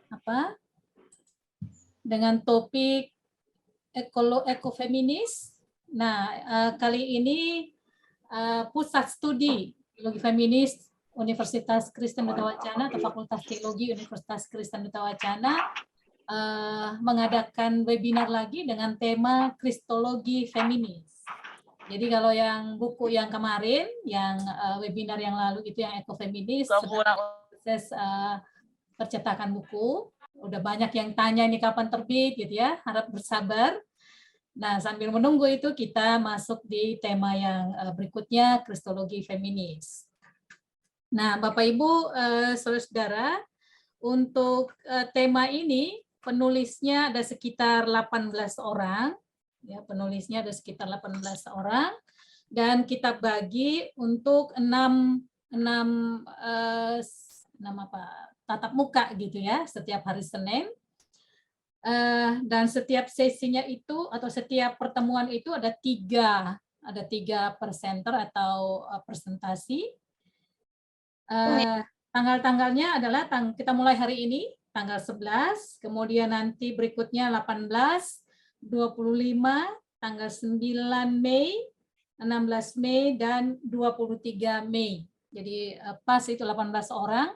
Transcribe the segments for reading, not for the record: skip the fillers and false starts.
apa dengan topik ekofeminis. Nah, kali ini Pusat Studi Teologi Feminis Universitas Kristen Duta Wacana atau Fakultas Teologi Universitas Kristen Duta Wacana mengadakan webinar lagi dengan tema Kristologi Feminis. Jadi kalau yang buku yang kemarin, yang webinar yang lalu itu yang ekofeminis, proses percetakan buku, udah banyak yang tanya ini kapan terbit gitu ya, harap bersabar. Nah, sambil menunggu itu kita masuk di tema yang berikutnya, Kristologi Feminis. Nah, Bapak Ibu, saudara-saudara, untuk tema ini penulisnya ada sekitar 18 orang, ya, penulisnya ada sekitar 18 orang, dan kita bagi untuk 6 tatap muka gitu ya, setiap hari Senin. Dan setiap sesinya itu atau setiap pertemuan itu ada tiga presenter atau presentasi. Tanggal-tanggalnya adalah kita mulai hari ini tanggal 11, kemudian nanti berikutnya 18, 25, tanggal 9 Mei, 16 Mei dan 23 Mei. Jadi pas itu 18 orang,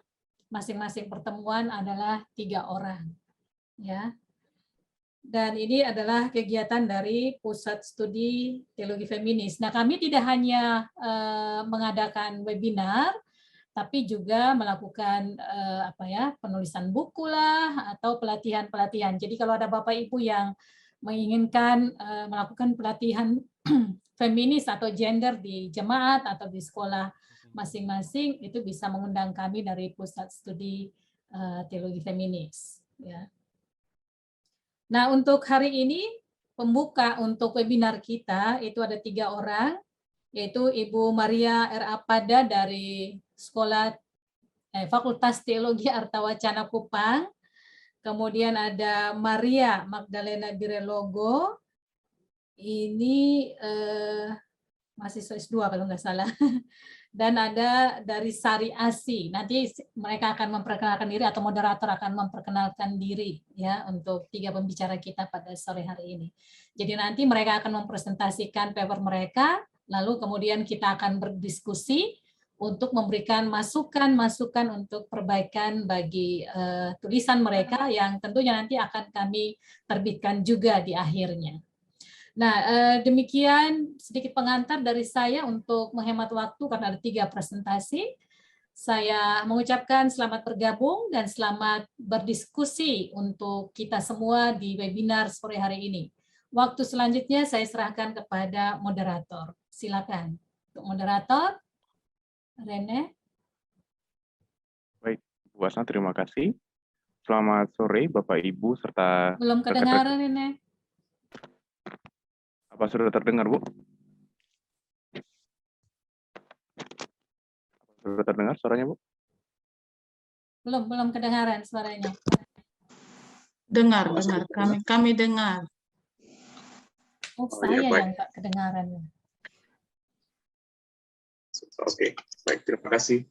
masing-masing pertemuan adalah 3 orang. Ya. Dan ini adalah kegiatan dari Pusat Studi Teologi Feminis. Nah, kami tidak hanya mengadakan webinar, tapi juga melakukan penulisan buku lah atau pelatihan-pelatihan. Jadi kalau ada Bapak Ibu yang menginginkan melakukan pelatihan feminis atau gender di jemaat atau di sekolah masing-masing, itu bisa mengundang kami dari Pusat Studi Teologi Feminis. Ya. Nah, untuk hari ini, pembuka untuk webinar kita itu ada 3 orang, yaitu Ibu Maria R.A. Pada dari Fakultas Teologi Artawacana Kupang, kemudian ada Maria Magdalena Girelogo, ini mahasiswa S2 kalau nggak salah, dan ada dari Sari Asi. Nanti mereka akan memperkenalkan diri atau moderator akan memperkenalkan diri ya untuk 3 pembicara kita pada sore hari ini. Jadi nanti mereka akan mempresentasikan paper mereka, lalu kemudian kita akan berdiskusi untuk memberikan masukan-masukan untuk perbaikan bagi tulisan mereka yang tentunya nanti akan kami terbitkan juga di akhirnya. Nah, demikian sedikit pengantar dari saya untuk menghemat waktu karena ada 3 presentasi. Saya mengucapkan selamat bergabung dan selamat berdiskusi untuk kita semua di webinar sore hari ini. Waktu selanjutnya saya serahkan kepada moderator. Silakan. Untuk moderator, Rene. Baik, Bu Asna, terima kasih. Selamat sore Bapak Ibu serta belum kedengaran, Rene. Apa sudah terdengar, Bu? Sudah terdengar suaranya, Bu? Belum kedengaran suaranya. Dengar. Kami dengar. Oh, saya yang tak kedengaran. Oke, baik, terima kasih.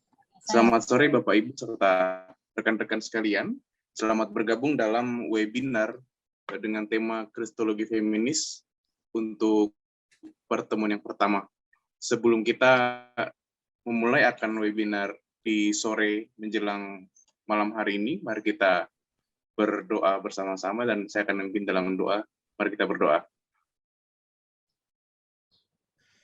Selamat sore Bapak Ibu serta rekan-rekan sekalian. Selamat bergabung dalam webinar dengan tema Kristologi Feminis untuk pertemuan yang pertama. Sebelum kita memulai akan webinar di sore menjelang malam hari ini, mari kita berdoa bersama-sama dan saya akan memimpin dalam doa. Mari kita berdoa.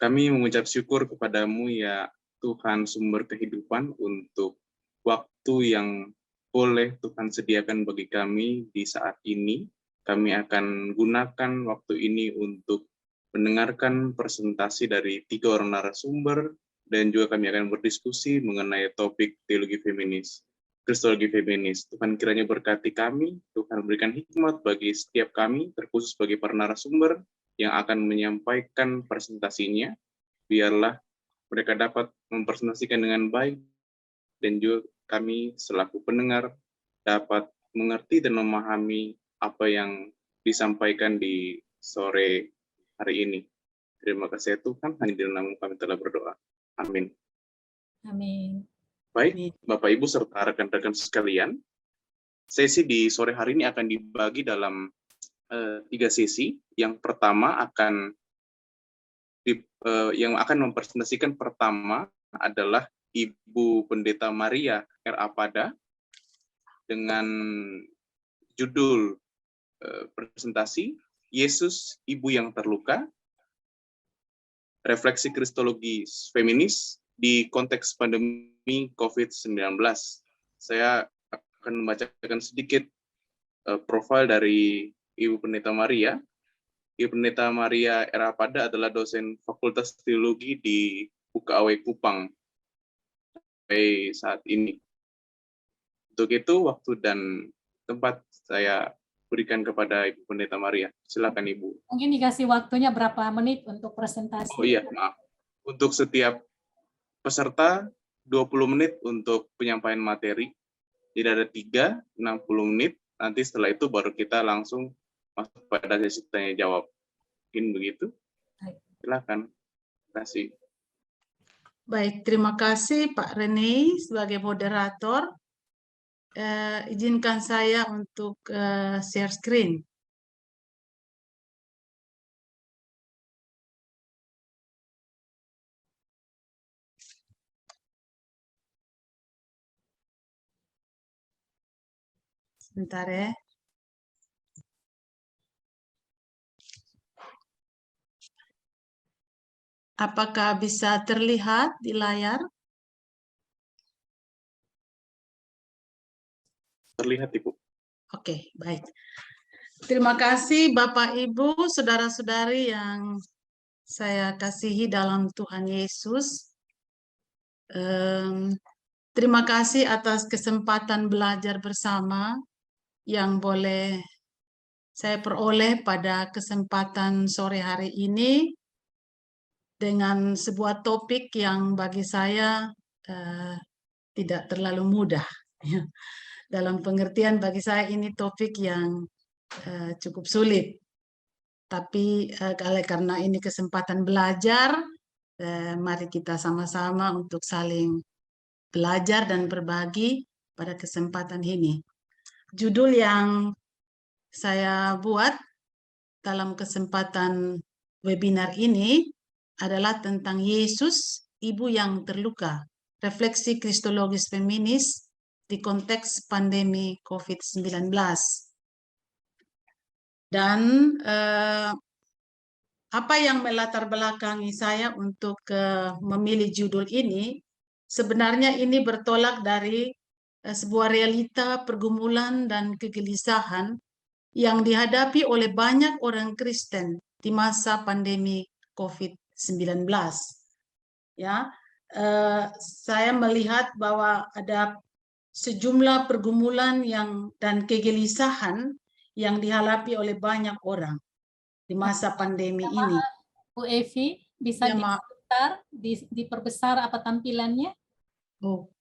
Kami mengucap syukur kepadamu ya Tuhan sumber kehidupan untuk waktu yang boleh Tuhan sediakan bagi kami di saat ini. Kami akan gunakan waktu ini untuk mendengarkan presentasi dari 3 orang narasumber dan juga kami akan berdiskusi mengenai topik teologi feminis, kristologi feminis. Tuhan kiranya berkati kami, Tuhan berikan hikmat bagi setiap kami, terkhusus bagi para narasumber yang akan menyampaikan presentasinya. Biarlah mereka dapat mempresentasikan dengan baik dan juga kami selaku pendengar dapat mengerti dan memahami apa yang disampaikan di sore hari ini. Terima kasih Tuhan, hanya di dalam kami telah berdoa. Amin. Amin. Baik, Bapak Ibu serta rekan-rekan sekalian, sesi di sore hari ini akan dibagi dalam 3 sesi. Yang pertama yang akan mempresentasikan pertama adalah Ibu Pendeta Maria R.A. Pada dengan judul presentasi Yesus Ibu yang Terluka, Refleksi Kristologi Feminis di konteks pandemi COVID-19. Saya akan membacakan sedikit profil dari Ibu Pendeta Maria. Ibu Pendeta Maria R.A. Pada adalah dosen Fakultas Teologi di UKAW Kupang sampai saat ini. Untuk itu, waktu dan tempat saya berikan kepada Ibu Pendeta Maria. Silakan Ibu. Mungkin dikasih waktunya berapa menit untuk presentasi. Oh iya, maaf. Untuk setiap peserta 20 menit untuk penyampaian materi. Jadi ada 60 menit. Nanti setelah itu baru kita langsung masuk pada sesi tanya jawab. Mungkin begitu. Silakan. Terima kasih. Baik, terima kasih Pak Rene sebagai moderator. Izinkan saya untuk share screen. Sebentar ya. Apakah bisa terlihat di layar? Terlihat Ibu. Oke, baik. Terima kasih Bapak Ibu, saudara-saudari yang saya kasihi dalam Tuhan Yesus. Terima kasih atas kesempatan belajar bersama yang boleh saya peroleh pada kesempatan sore hari ini dengan sebuah topik yang bagi saya tidak terlalu mudah. Dalam pengertian bagi saya ini topik yang cukup sulit. Tapi karena ini kesempatan belajar, mari kita sama-sama untuk saling belajar dan berbagi pada kesempatan ini. Judul yang saya buat dalam kesempatan webinar ini adalah tentang Yesus, Ibu yang Terluka, Refleksi Kristologis Feminis di konteks pandemi COVID-19. Dan apa yang melatar belakangi saya untuk memilih judul ini, sebenarnya ini bertolak dari sebuah realita pergumulan dan kegelisahan yang dihadapi oleh banyak orang Kristen di masa pandemi COVID-19. Ya, saya melihat bahwa ada sejumlah pergumulan dan kegelisahan yang dihadapi oleh banyak orang di masa pandemi ini. Bu Evi, bisa Ya, diperbesar apa tampilannya? Oh,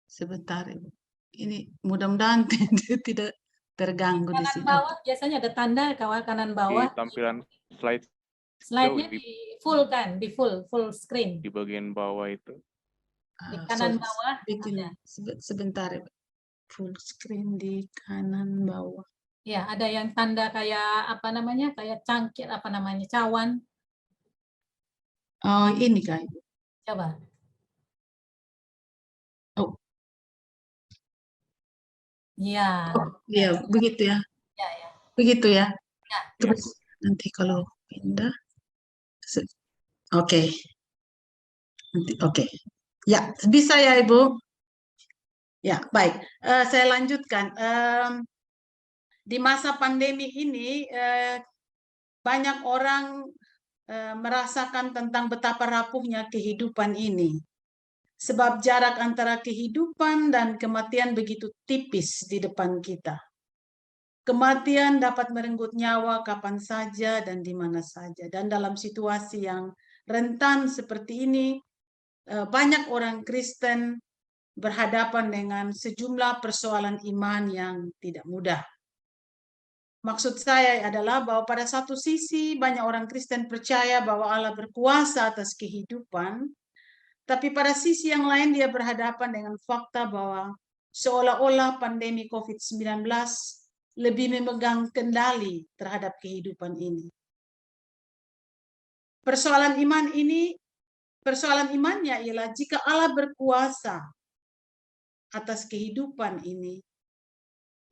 sebentar Ibu. Ini mudah-mudahan tidak terganggu di Kanan sini. bawah biasanya ada tanda kanan bawah. Di tampilan slide Slide-nya di full kan, di full screen. di bagian bawah itu. Di kanan bawah bikin ada. sebentar Ibu. Full screen di kanan bawah. Ya, ada yang tanda kayak apa namanya? Kayak cangkir apa namanya? Cawan. Oh, ini Kak Ibu. Coba. Oh. Ya. Oh, iya, begitu ya. Ya, ya. Begitu ya. Ya. Terus nanti kalau pindah. Oke. Oke. Ya, bisa ya Ibu. Ya, baik. Saya lanjutkan. Di masa pandemi ini banyak orang merasakan tentang betapa rapuhnya kehidupan ini. Sebab jarak antara kehidupan dan kematian begitu tipis di depan kita. Kematian dapat merenggut nyawa kapan saja dan di mana saja. Dan dalam situasi yang rentan seperti ini, banyak orang Kristen berhadapan dengan sejumlah persoalan iman yang tidak mudah. Maksud saya adalah bahwa pada satu sisi banyak orang Kristen percaya bahwa Allah berkuasa atas kehidupan, Tapi pada sisi yang lain dia berhadapan dengan fakta bahwa seolah-olah pandemi COVID-19 lebih memegang kendali terhadap kehidupan ini. Persoalan imannya ialah jika Allah berkuasa atas kehidupan ini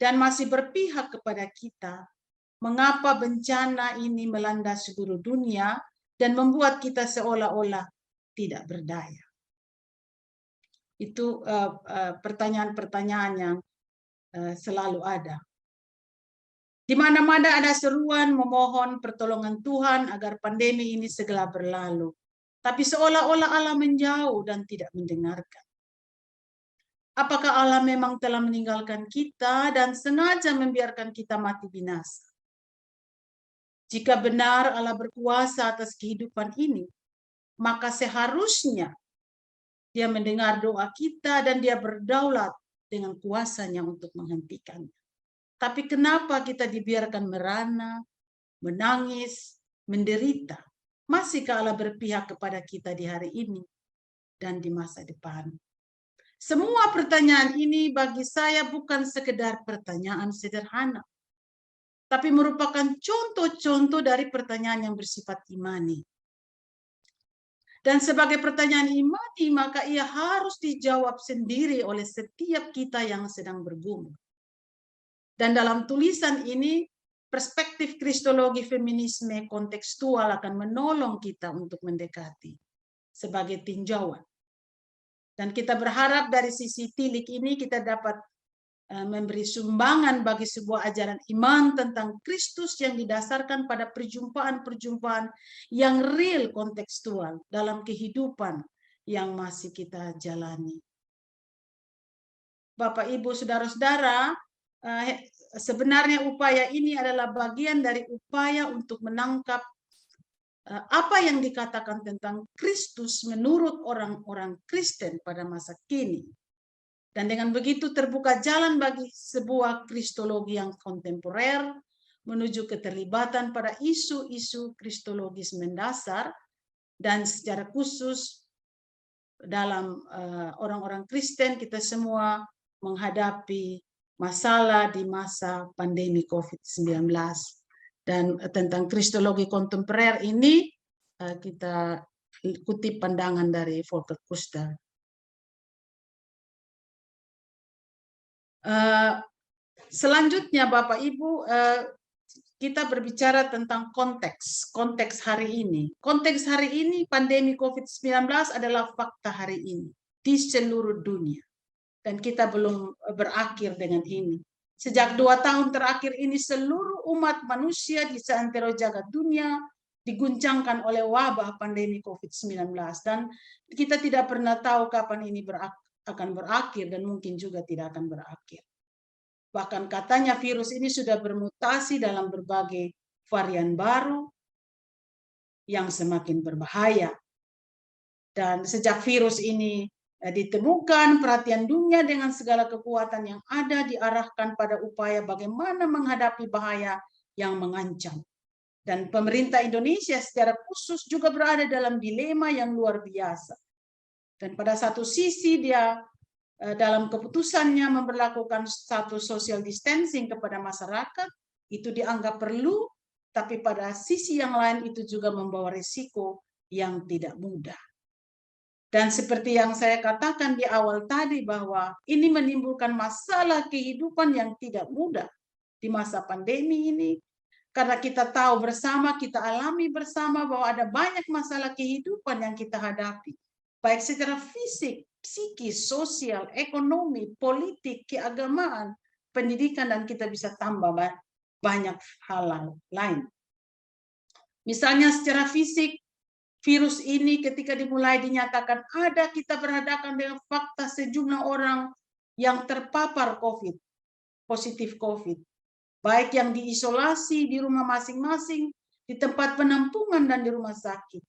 dan masih berpihak kepada kita, mengapa bencana ini melanda seluruh dunia dan membuat kita seolah-olah tidak berdaya? Itu pertanyaan-pertanyaan yang selalu ada. Di mana-mana ada seruan memohon pertolongan Tuhan agar pandemi ini segera berlalu. Tapi seolah-olah Allah menjauh dan tidak mendengarkan. Apakah Allah memang telah meninggalkan kita dan sengaja membiarkan kita mati binasa? Jika benar Allah berkuasa atas kehidupan ini, maka seharusnya Dia mendengar doa kita dan Dia berdaulat dengan kuasanya untuk menghentikannya. Tapi kenapa kita dibiarkan merana, menangis, menderita? Masihkah Allah berpihak kepada kita di hari ini dan di masa depan? Semua pertanyaan ini bagi saya bukan sekedar pertanyaan sederhana, tapi merupakan contoh-contoh dari pertanyaan yang bersifat imani. Dan sebagai pertanyaan imani, maka ia harus dijawab sendiri oleh setiap kita yang sedang bergumul. Dan dalam tulisan ini, perspektif kristologi feminisme kontekstual akan menolong kita untuk mendekati sebagai tinjauan. Dan kita berharap dari sisi tilik ini kita dapat memberi sumbangan bagi sebuah ajaran iman tentang Kristus yang didasarkan pada perjumpaan-perjumpaan yang real kontekstual dalam kehidupan yang masih kita jalani. Bapak, Ibu, Saudara-saudara, sebenarnya upaya ini adalah bagian dari upaya untuk menangkap apa yang dikatakan tentang Kristus menurut orang-orang Kristen pada masa kini. Dan dengan begitu terbuka jalan bagi sebuah kristologi yang kontemporer menuju keterlibatan pada isu-isu kristologis mendasar dan secara khusus dalam orang-orang Kristen kita semua menghadapi masalah di masa pandemi COVID-19. Dan tentang kristologi kontemporer ini kita kutip pandangan dari Volker Kuster. Selanjutnya Bapak Ibu, kita berbicara tentang konteks hari ini. Konteks hari ini pandemi COVID-19 adalah fakta hari ini di seluruh dunia. Dan kita belum berakhir dengan ini. Sejak 2 tahun terakhir ini seluruh umat manusia di seantero jagat dunia diguncangkan oleh wabah pandemi COVID-19. Dan kita tidak pernah tahu kapan ini akan berakhir dan mungkin juga tidak akan berakhir. Bahkan katanya virus ini sudah bermutasi dalam berbagai varian baru yang semakin berbahaya. Dan sejak virus ini ditemukan, perhatian dunia dengan segala kekuatan yang ada diarahkan pada upaya bagaimana menghadapi bahaya yang mengancam. Dan pemerintah Indonesia secara khusus juga berada dalam dilema yang luar biasa. Dan pada satu sisi dia dalam keputusannya memberlakukan status social distancing kepada masyarakat, itu dianggap perlu, tapi pada sisi yang lain itu juga membawa risiko yang tidak mudah. Dan seperti yang saya katakan di awal tadi bahwa ini menimbulkan masalah kehidupan yang tidak mudah di masa pandemi ini, karena kita tahu bersama, kita alami bersama bahwa ada banyak masalah kehidupan yang kita hadapi. Baik secara fisik, psikis, sosial, ekonomi, politik, keagamaan, pendidikan, dan kita bisa tambah banyak hal lain. Misalnya secara fisik, virus ini ketika dimulai dinyatakan ada, kita berhadapan dengan fakta sejumlah orang yang terpapar COVID, positif COVID. Baik yang diisolasi di rumah masing-masing, di tempat penampungan, dan di rumah sakit.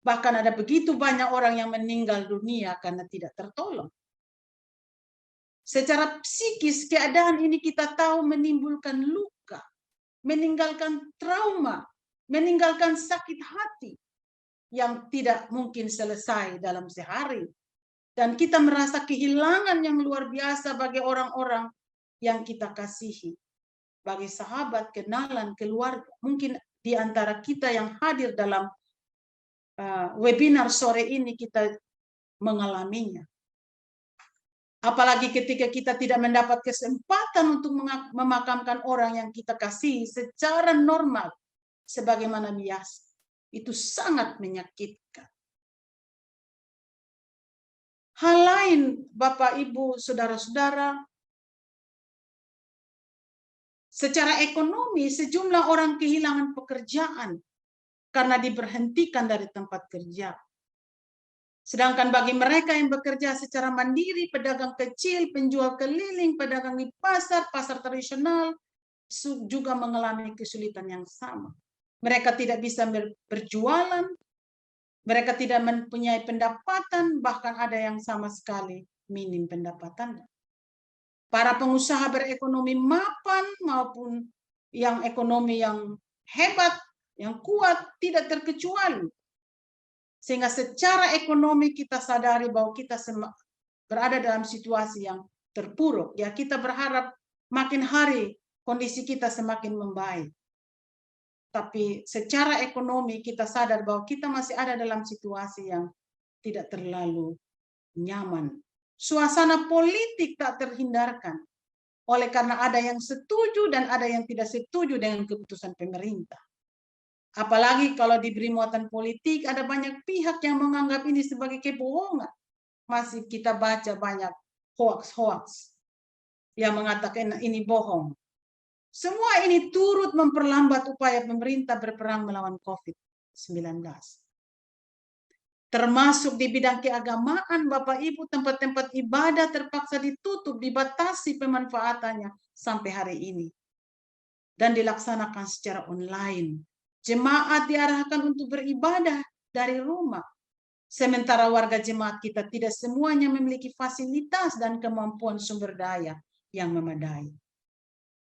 Bahkan ada begitu banyak orang yang meninggal dunia karena tidak tertolong. Secara psikis, keadaan ini kita tahu menimbulkan luka, meninggalkan trauma, meninggalkan sakit hati, yang tidak mungkin selesai dalam sehari. Dan kita merasa kehilangan yang luar biasa bagi orang-orang yang kita kasihi. Bagi sahabat, kenalan, keluarga. Mungkin di antara kita yang hadir dalam webinar sore ini kita mengalaminya. Apalagi ketika kita tidak mendapat kesempatan untuk memakamkan orang yang kita kasihi secara normal, sebagaimana biasa. Itu sangat menyakitkan. Hal lain, Bapak, Ibu, Saudara-saudara, secara ekonomi sejumlah orang kehilangan pekerjaan karena diberhentikan dari tempat kerja. Sedangkan bagi mereka yang bekerja secara mandiri, pedagang kecil, penjual keliling, pedagang di pasar, pasar tradisional, juga mengalami kesulitan yang sama. Mereka tidak bisa berjualan, mereka tidak mempunyai pendapatan, bahkan ada yang sama sekali minim pendapatan. Para pengusaha berekonomi mapan maupun yang ekonomi yang hebat, yang kuat, tidak terkecuali. Sehingga secara ekonomi kita sadari bahwa kita berada dalam situasi yang terpuruk. Ya, kita berharap makin hari kondisi kita semakin membaik. Tapi secara ekonomi kita sadar bahwa kita masih ada dalam situasi yang tidak terlalu nyaman. Suasana politik tak terhindarkan. Oleh karena ada yang setuju dan ada yang tidak setuju dengan keputusan pemerintah. Apalagi kalau diberi muatan politik, ada banyak pihak yang menganggap ini sebagai kebohongan. Masih kita baca banyak hoax-hoax yang mengatakan ini bohong. Semua ini turut memperlambat upaya pemerintah berperang melawan COVID-19. Termasuk di bidang keagamaan, Bapak Ibu, tempat-tempat ibadah terpaksa ditutup, dibatasi pemanfaatannya sampai hari ini. Dan dilaksanakan secara online. Jemaat diarahkan untuk beribadah dari rumah. Sementara warga jemaat kita tidak semuanya memiliki fasilitas dan kemampuan sumber daya yang memadai.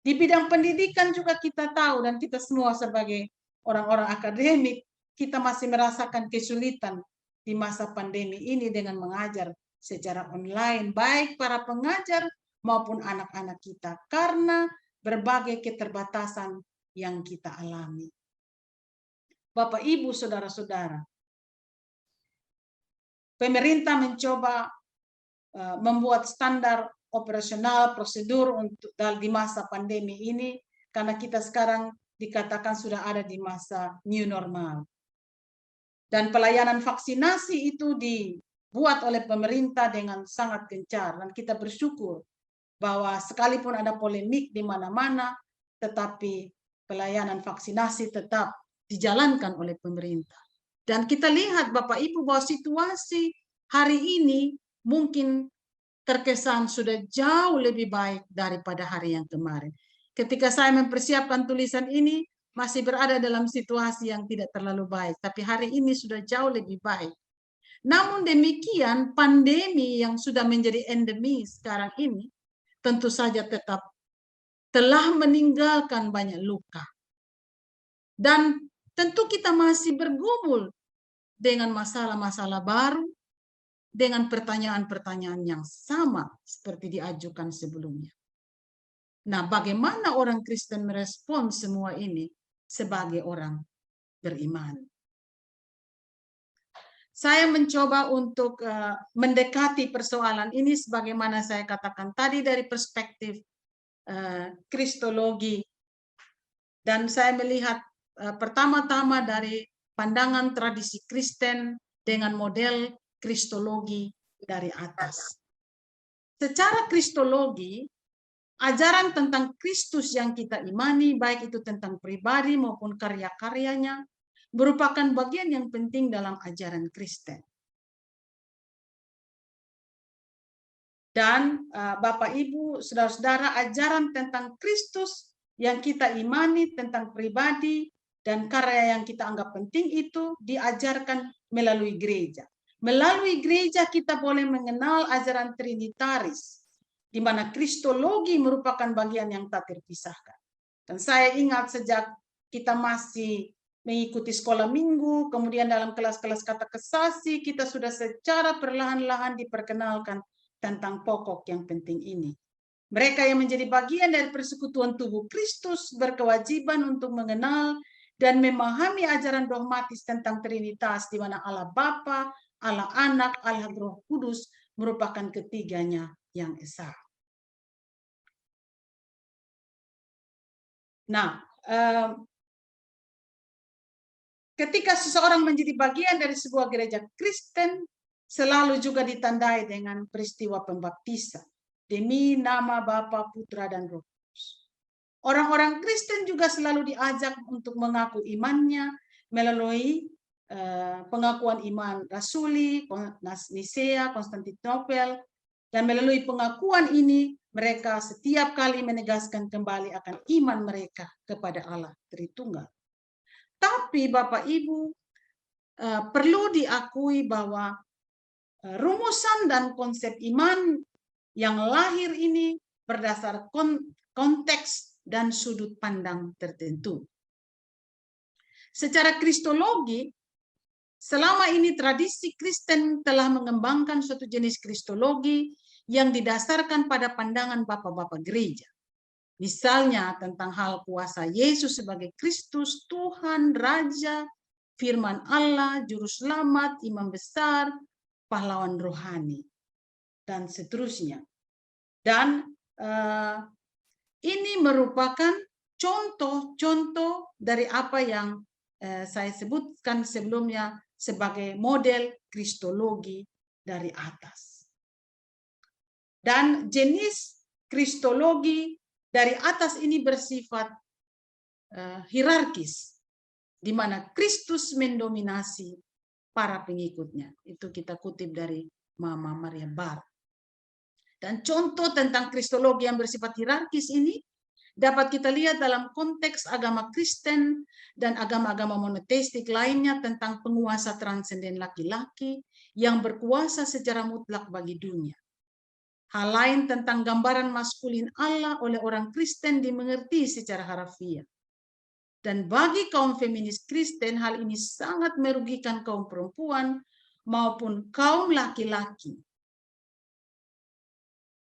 Di bidang pendidikan juga kita tahu, dan kita semua sebagai orang-orang akademik, kita masih merasakan kesulitan di masa pandemi ini dengan mengajar secara online, baik para pengajar maupun anak-anak kita, karena berbagai keterbatasan yang kita alami. Bapak, Ibu, Saudara-saudara, pemerintah mencoba membuat standar operasional prosedur untuk di masa pandemi ini, karena kita sekarang dikatakan sudah ada di masa new normal. Dan pelayanan vaksinasi itu dibuat oleh pemerintah dengan sangat gencar, dan kita bersyukur bahwa sekalipun ada polemik di mana-mana, tetapi pelayanan vaksinasi tetap dijalankan oleh pemerintah. Dan kita lihat, Bapak Ibu, bahwa situasi hari ini mungkin terkesan sudah jauh lebih baik daripada hari yang kemarin. Ketika saya mempersiapkan tulisan ini, masih berada dalam situasi yang tidak terlalu baik, tapi hari ini sudah jauh lebih baik. Namun demikian, pandemi yang sudah menjadi endemi sekarang ini, tentu saja tetap telah meninggalkan banyak luka. Dan tentu kita masih bergumul dengan masalah-masalah baru, dengan pertanyaan-pertanyaan yang sama seperti diajukan sebelumnya. Nah, bagaimana orang Kristen merespon semua ini sebagai orang beriman? Saya mencoba untuk mendekati persoalan ini sebagaimana saya katakan tadi dari perspektif kristologi, dan saya melihat pertama-tama dari pandangan tradisi Kristen dengan model kristologi dari atas. Secara kristologi, ajaran tentang Kristus yang kita imani, baik itu tentang pribadi maupun karya-karyanya, merupakan bagian yang penting dalam ajaran Kristen. Dan Bapak, Ibu, Saudara-saudara, ajaran tentang Kristus yang kita imani, tentang pribadi dan karya yang kita anggap penting itu diajarkan melalui gereja. Melalui gereja kita boleh mengenal ajaran trinitaris, di mana kristologi merupakan bagian yang tak terpisahkan. Dan saya ingat sejak kita masih mengikuti sekolah minggu, kemudian dalam kelas-kelas katekisasi kita sudah secara perlahan-lahan diperkenalkan tentang pokok yang penting ini. Mereka yang menjadi bagian dari persekutuan tubuh Kristus berkewajiban untuk mengenal dan memahami ajaran dogmatis tentang Trinitas, di mana Allah Bapa, Allah Anak, Allah Roh Kudus merupakan ketiganya yang esa. Nah, ketika seseorang menjadi bagian dari sebuah gereja Kristen, selalu juga ditandai dengan peristiwa pembaptisan demi nama Bapa, Putra, dan Roh Kudus. Orang-orang Kristen juga selalu diajak untuk mengaku imannya melalui pengakuan iman rasuli, Nisea, Konstantinopel, dan melalui pengakuan ini mereka setiap kali menegaskan kembali akan iman mereka kepada Allah Tritunggal. Tapi Bapak Ibu, perlu diakui bahwa rumusan dan konsep iman yang lahir ini berdasar konteks dan sudut pandang tertentu. Secara kristologi, selama ini tradisi Kristen telah mengembangkan suatu jenis kristologi yang didasarkan pada pandangan bapak-bapak gereja. Misalnya tentang hal kuasa Yesus sebagai Kristus, Tuhan, Raja, firman Allah, Juru Selamat, Imam Besar, pahlawan rohani, dan seterusnya. Dan ini merupakan contoh-contoh dari apa yang saya sebutkan sebelumnya sebagai model kristologi dari atas. Dan jenis kristologi dari atas ini bersifat hierarkis, di mana Kristus mendominasi para pengikutnya. Itu kita kutip dari Mama Maria Bar. Dan contoh tentang kristologi yang bersifat hierarkis ini dapat kita lihat dalam konteks agama Kristen dan agama-agama monoteistik lainnya tentang penguasa transenden laki-laki yang berkuasa secara mutlak bagi dunia. Hal lain tentang gambaran maskulin Allah oleh orang Kristen dimengerti secara harafiah. Dan bagi kaum feminis Kristen, hal ini sangat merugikan kaum perempuan maupun kaum laki-laki.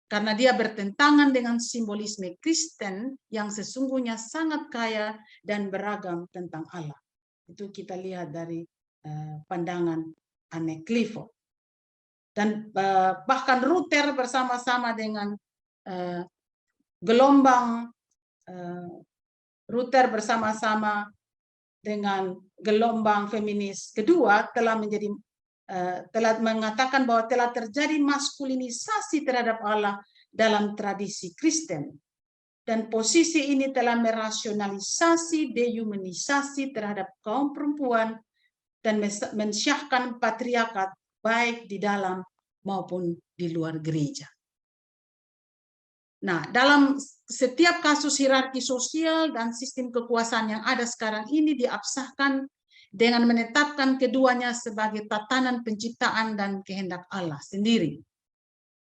Karena dia bertentangan dengan simbolisme Kristen yang sesungguhnya sangat kaya dan beragam tentang Allah. Itu kita lihat dari pandangan Anne Clifford. Dan bahkan Luther bersama-sama dengan Luther bersama-sama dengan gelombang feminis kedua telah mengatakan bahwa telah terjadi maskulinisasi terhadap Allah dalam tradisi Kristen. Dan posisi ini telah merasionalisasi, dehumanisasi terhadap kaum perempuan dan mensyahkan patriarkat baik di dalam maupun di luar gereja. Nah, dalam setiap kasus hierarki sosial dan sistem kekuasaan yang ada sekarang ini diabsahkan dengan menetapkan keduanya sebagai tatanan penciptaan dan kehendak Allah sendiri.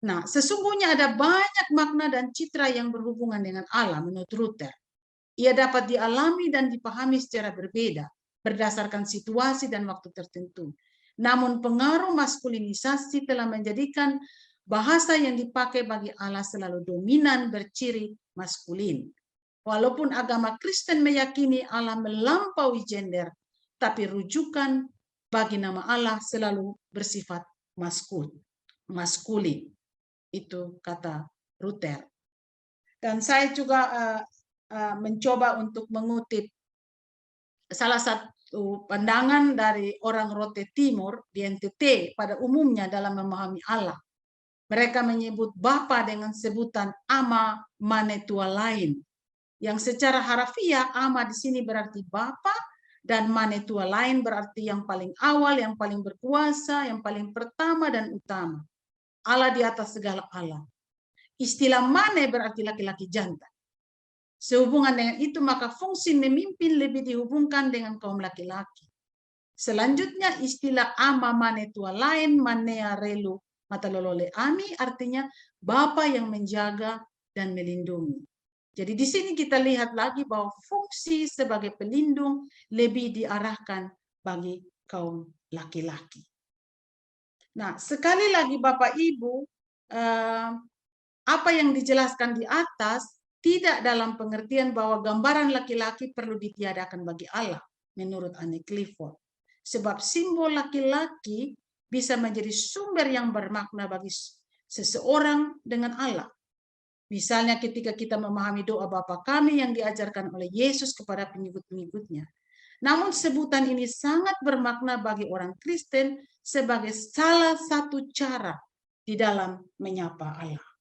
Nah, sesungguhnya ada banyak makna dan citra yang berhubungan dengan Allah menurut Luther. Ia dapat dialami dan dipahami secara berbeda berdasarkan situasi dan waktu tertentu. Namun pengaruh maskulinisasi telah menjadikan bahasa yang dipakai bagi Allah selalu dominan berciri maskulin. Walaupun agama Kristen meyakini Allah melampaui gender, tapi rujukan bagi nama Allah selalu bersifat maskulin. Itu kata Luther. Dan saya juga mencoba untuk mengutip salah satu pandangan dari orang Rote Timur di NTT pada umumnya dalam memahami Allah. Mereka menyebut Bapa dengan sebutan Ama Mane Tua lain, yang secara harafiah Ama di sini berarti Bapa dan Mane Tua lain berarti yang paling awal, yang paling berkuasa, yang paling pertama dan utama. Allah di atas segala Allah. Istilah Mane berarti laki-laki jantan. Sehubungan dengan itu maka fungsi memimpin lebih dihubungkan dengan kaum laki-laki. Selanjutnya istilah Ama Mane Tua lain, Manea Relu Matalolole Ami artinya Bapa yang menjaga dan melindungi. Jadi di sini kita lihat lagi bahwa fungsi sebagai pelindung lebih diarahkan bagi kaum laki-laki. Nah, sekali lagi Bapak Ibu, apa yang dijelaskan di atas tidak dalam pengertian bahwa gambaran laki-laki perlu ditiadakan bagi Allah, menurut Anne Clifford. Sebab simbol laki-laki bisa menjadi sumber yang bermakna bagi seseorang dengan Allah. Misalnya ketika kita memahami doa Bapa kami yang diajarkan oleh Yesus kepada pengikut-pengikutnya. Namun sebutan ini sangat bermakna bagi orang Kristen sebagai salah satu cara di dalam menyapa Allah.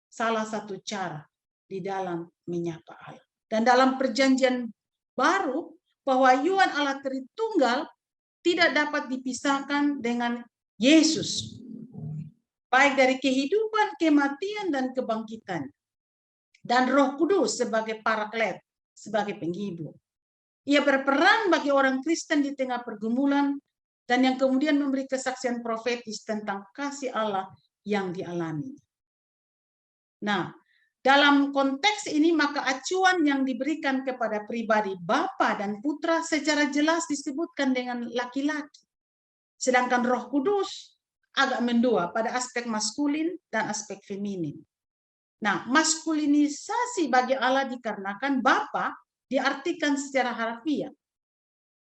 Salah satu cara di dalam menyapa Allah. Dan dalam perjanjian baru, pewahyuan Allah Tritunggal tidak dapat dipisahkan dengan Yesus. Baik dari kehidupan, kematian, dan kebangkitan. Dan Roh Kudus sebagai paraklet, sebagai penghibur. Ia berperan bagi orang Kristen di tengah pergumulan dan yang kemudian memberi kesaksian profetis tentang kasih Allah yang dialami. Nah, dalam konteks ini maka acuan yang diberikan kepada pribadi Bapa dan Putra secara jelas disebutkan dengan laki-laki. Sedangkan Roh Kudus agak mendua pada aspek maskulin dan aspek feminin. Nah, maskulinisasi bagi Allah dikarenakan Bapa diartikan secara harfiah.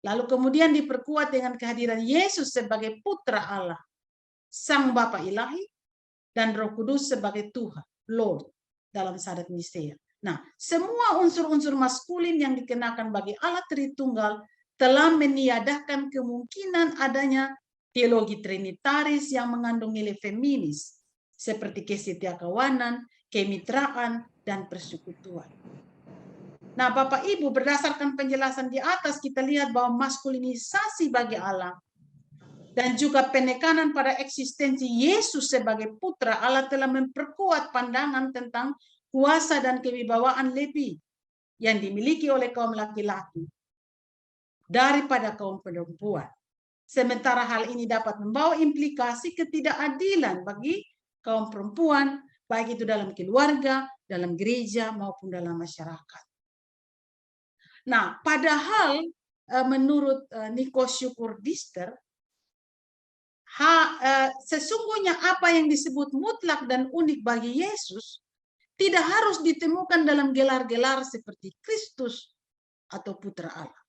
Lalu kemudian diperkuat dengan kehadiran Yesus sebagai Putra Allah, Sang Bapa Ilahi, dan Roh Kudus sebagai Tuhan, Lord, dalam Sadat Nisea. Nah, semua unsur-unsur maskulin yang dikenakan bagi Allah Tritunggal telah meniadakan kemungkinan adanya teologi trinitaris yang mengandung nilai feminis, seperti kesetiakawanan, kemitraan, dan persekutuan. Nah, Bapak Ibu, berdasarkan penjelasan di atas, kita lihat bahwa maskulinisasi bagi Allah dan juga penekanan pada eksistensi Yesus sebagai Putra Allah telah memperkuat pandangan tentang kuasa dan kewibawaan lebih yang dimiliki oleh kaum laki-laki daripada kaum perempuan. Sementara hal ini dapat membawa implikasi ketidakadilan bagi kaum perempuan, baik itu dalam keluarga, dalam gereja, maupun dalam masyarakat. Nah, padahal menurut Nico Syukur-Dister, sesungguhnya apa yang disebut mutlak dan unik bagi Yesus tidak harus ditemukan dalam gelar-gelar seperti Kristus atau Putra Allah.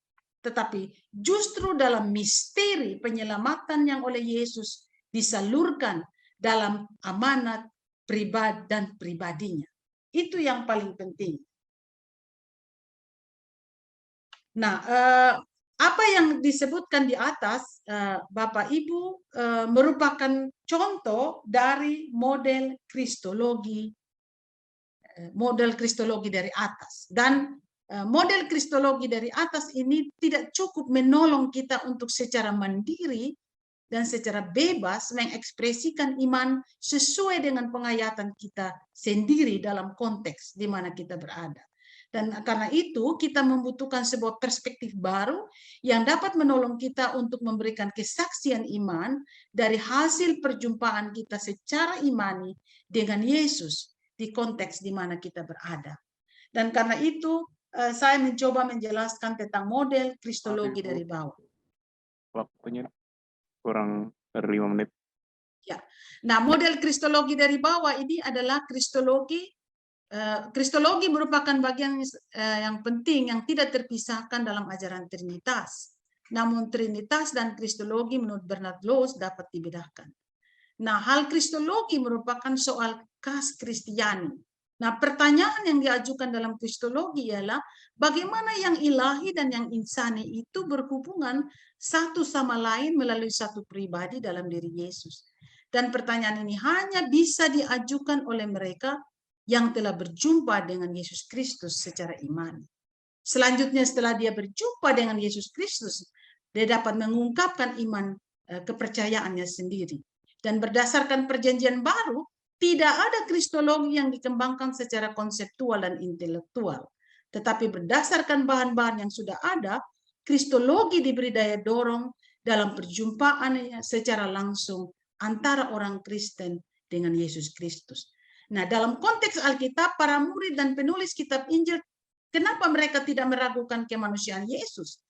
Tetapi justru dalam misteri penyelamatan yang oleh Yesus disalurkan dalam amanat pribadi dan pribadinya. Itu yang paling penting. Nah, apa yang disebutkan di atas, Bapak Ibu, merupakan contoh dari model kristologi dari atas. Dan model kristologi dari atas ini tidak cukup menolong kita untuk secara mandiri dan secara bebas mengekspresikan iman sesuai dengan penghayatan kita sendiri dalam konteks di mana kita berada. Dan karena itu kita membutuhkan sebuah perspektif baru yang dapat menolong kita untuk memberikan kesaksian iman dari hasil perjumpaan kita secara imani dengan Yesus di konteks di mana kita berada. Dan karena itu saya mencoba menjelaskan tentang model kristologi dari bawah. Waktunya kurang dari 5 menit. Ya. Nah, model kristologi dari bawah ini adalah kristologi. Kristologi merupakan bagian yang penting yang tidak terpisahkan dalam ajaran Trinitas. Namun Trinitas dan kristologi menurut Bernard Lowes dapat dibedakan. Nah, hal kristologi merupakan soal khas Kristiani. Nah, pertanyaan yang diajukan dalam kristologi ialah bagaimana yang ilahi dan yang insani itu berhubungan satu sama lain melalui satu pribadi dalam diri Yesus. Dan pertanyaan ini hanya bisa diajukan oleh mereka yang telah berjumpa dengan Yesus Kristus secara imani. Selanjutnya setelah dia berjumpa dengan Yesus Kristus, dia dapat mengungkapkan iman kepercayaannya sendiri. Dan berdasarkan perjanjian baru, tidak ada kristologi yang dikembangkan secara konseptual dan intelektual. Tetapi berdasarkan bahan-bahan yang sudah ada, kristologi diberi daya dorong dalam perjumpaannya secara langsung antara orang Kristen dengan Yesus Kristus. Nah, dalam konteks Alkitab, para murid dan penulis kitab Injil, kenapa mereka tidak meragukan kemanusiaan Yesus?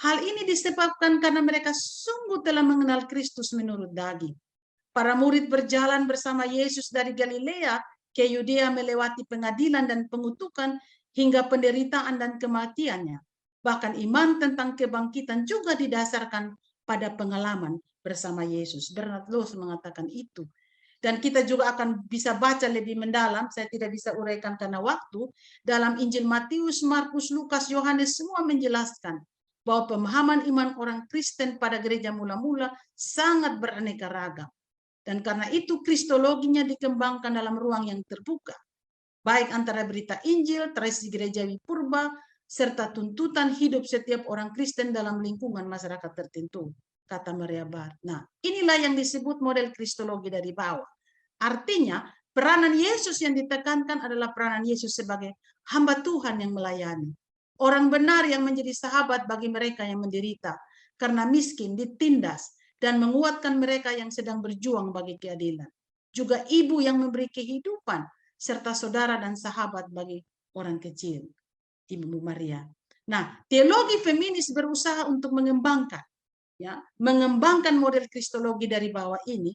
Hal ini disebabkan karena mereka sungguh telah mengenal Kristus menurut daging. Para murid berjalan bersama Yesus dari Galilea ke Yudea melewati pengadilan dan pengutukan hingga penderitaan dan kematiannya. Bahkan iman tentang kebangkitan juga didasarkan pada pengalaman bersama Yesus. Bernard Lowes mengatakan itu. Dan kita juga akan bisa baca lebih mendalam, saya tidak bisa uraikan karena waktu, dalam Injil Matius, Markus, Lukas, Yohanes semua menjelaskan bahwa pemahaman iman orang Kristen pada gereja mula-mula sangat beraneka ragam. Dan karena itu kristologinya dikembangkan dalam ruang yang terbuka, baik antara berita Injil, tradisi gerejawi purba, serta tuntutan hidup setiap orang Kristen dalam lingkungan masyarakat tertentu, kata Maria Barth. Nah, inilah yang disebut model kristologi dari bawah. Artinya, peranan Yesus yang ditekankan adalah peranan Yesus sebagai hamba Tuhan yang melayani. Orang benar yang menjadi sahabat bagi mereka yang menderita, karena miskin, ditindas, dan menguatkan mereka yang sedang berjuang bagi keadilan. Juga ibu yang memberi kehidupan, serta saudara dan sahabat bagi orang kecil, Ibu Maria. Nah, teologi feminis berusaha untuk mengembangkan model kristologi dari bawah ini.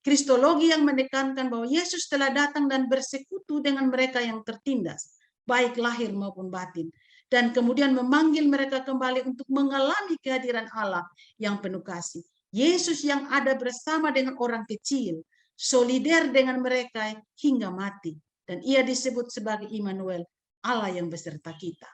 Kristologi yang menekankan bahwa Yesus telah datang dan bersekutu dengan mereka yang tertindas, baik lahir maupun batin, dan kemudian memanggil mereka kembali untuk mengalami kehadiran Allah yang penuh kasih. Yesus yang ada bersama dengan orang kecil, solider dengan mereka hingga mati. Dan ia disebut sebagai Immanuel, Allah yang beserta kita.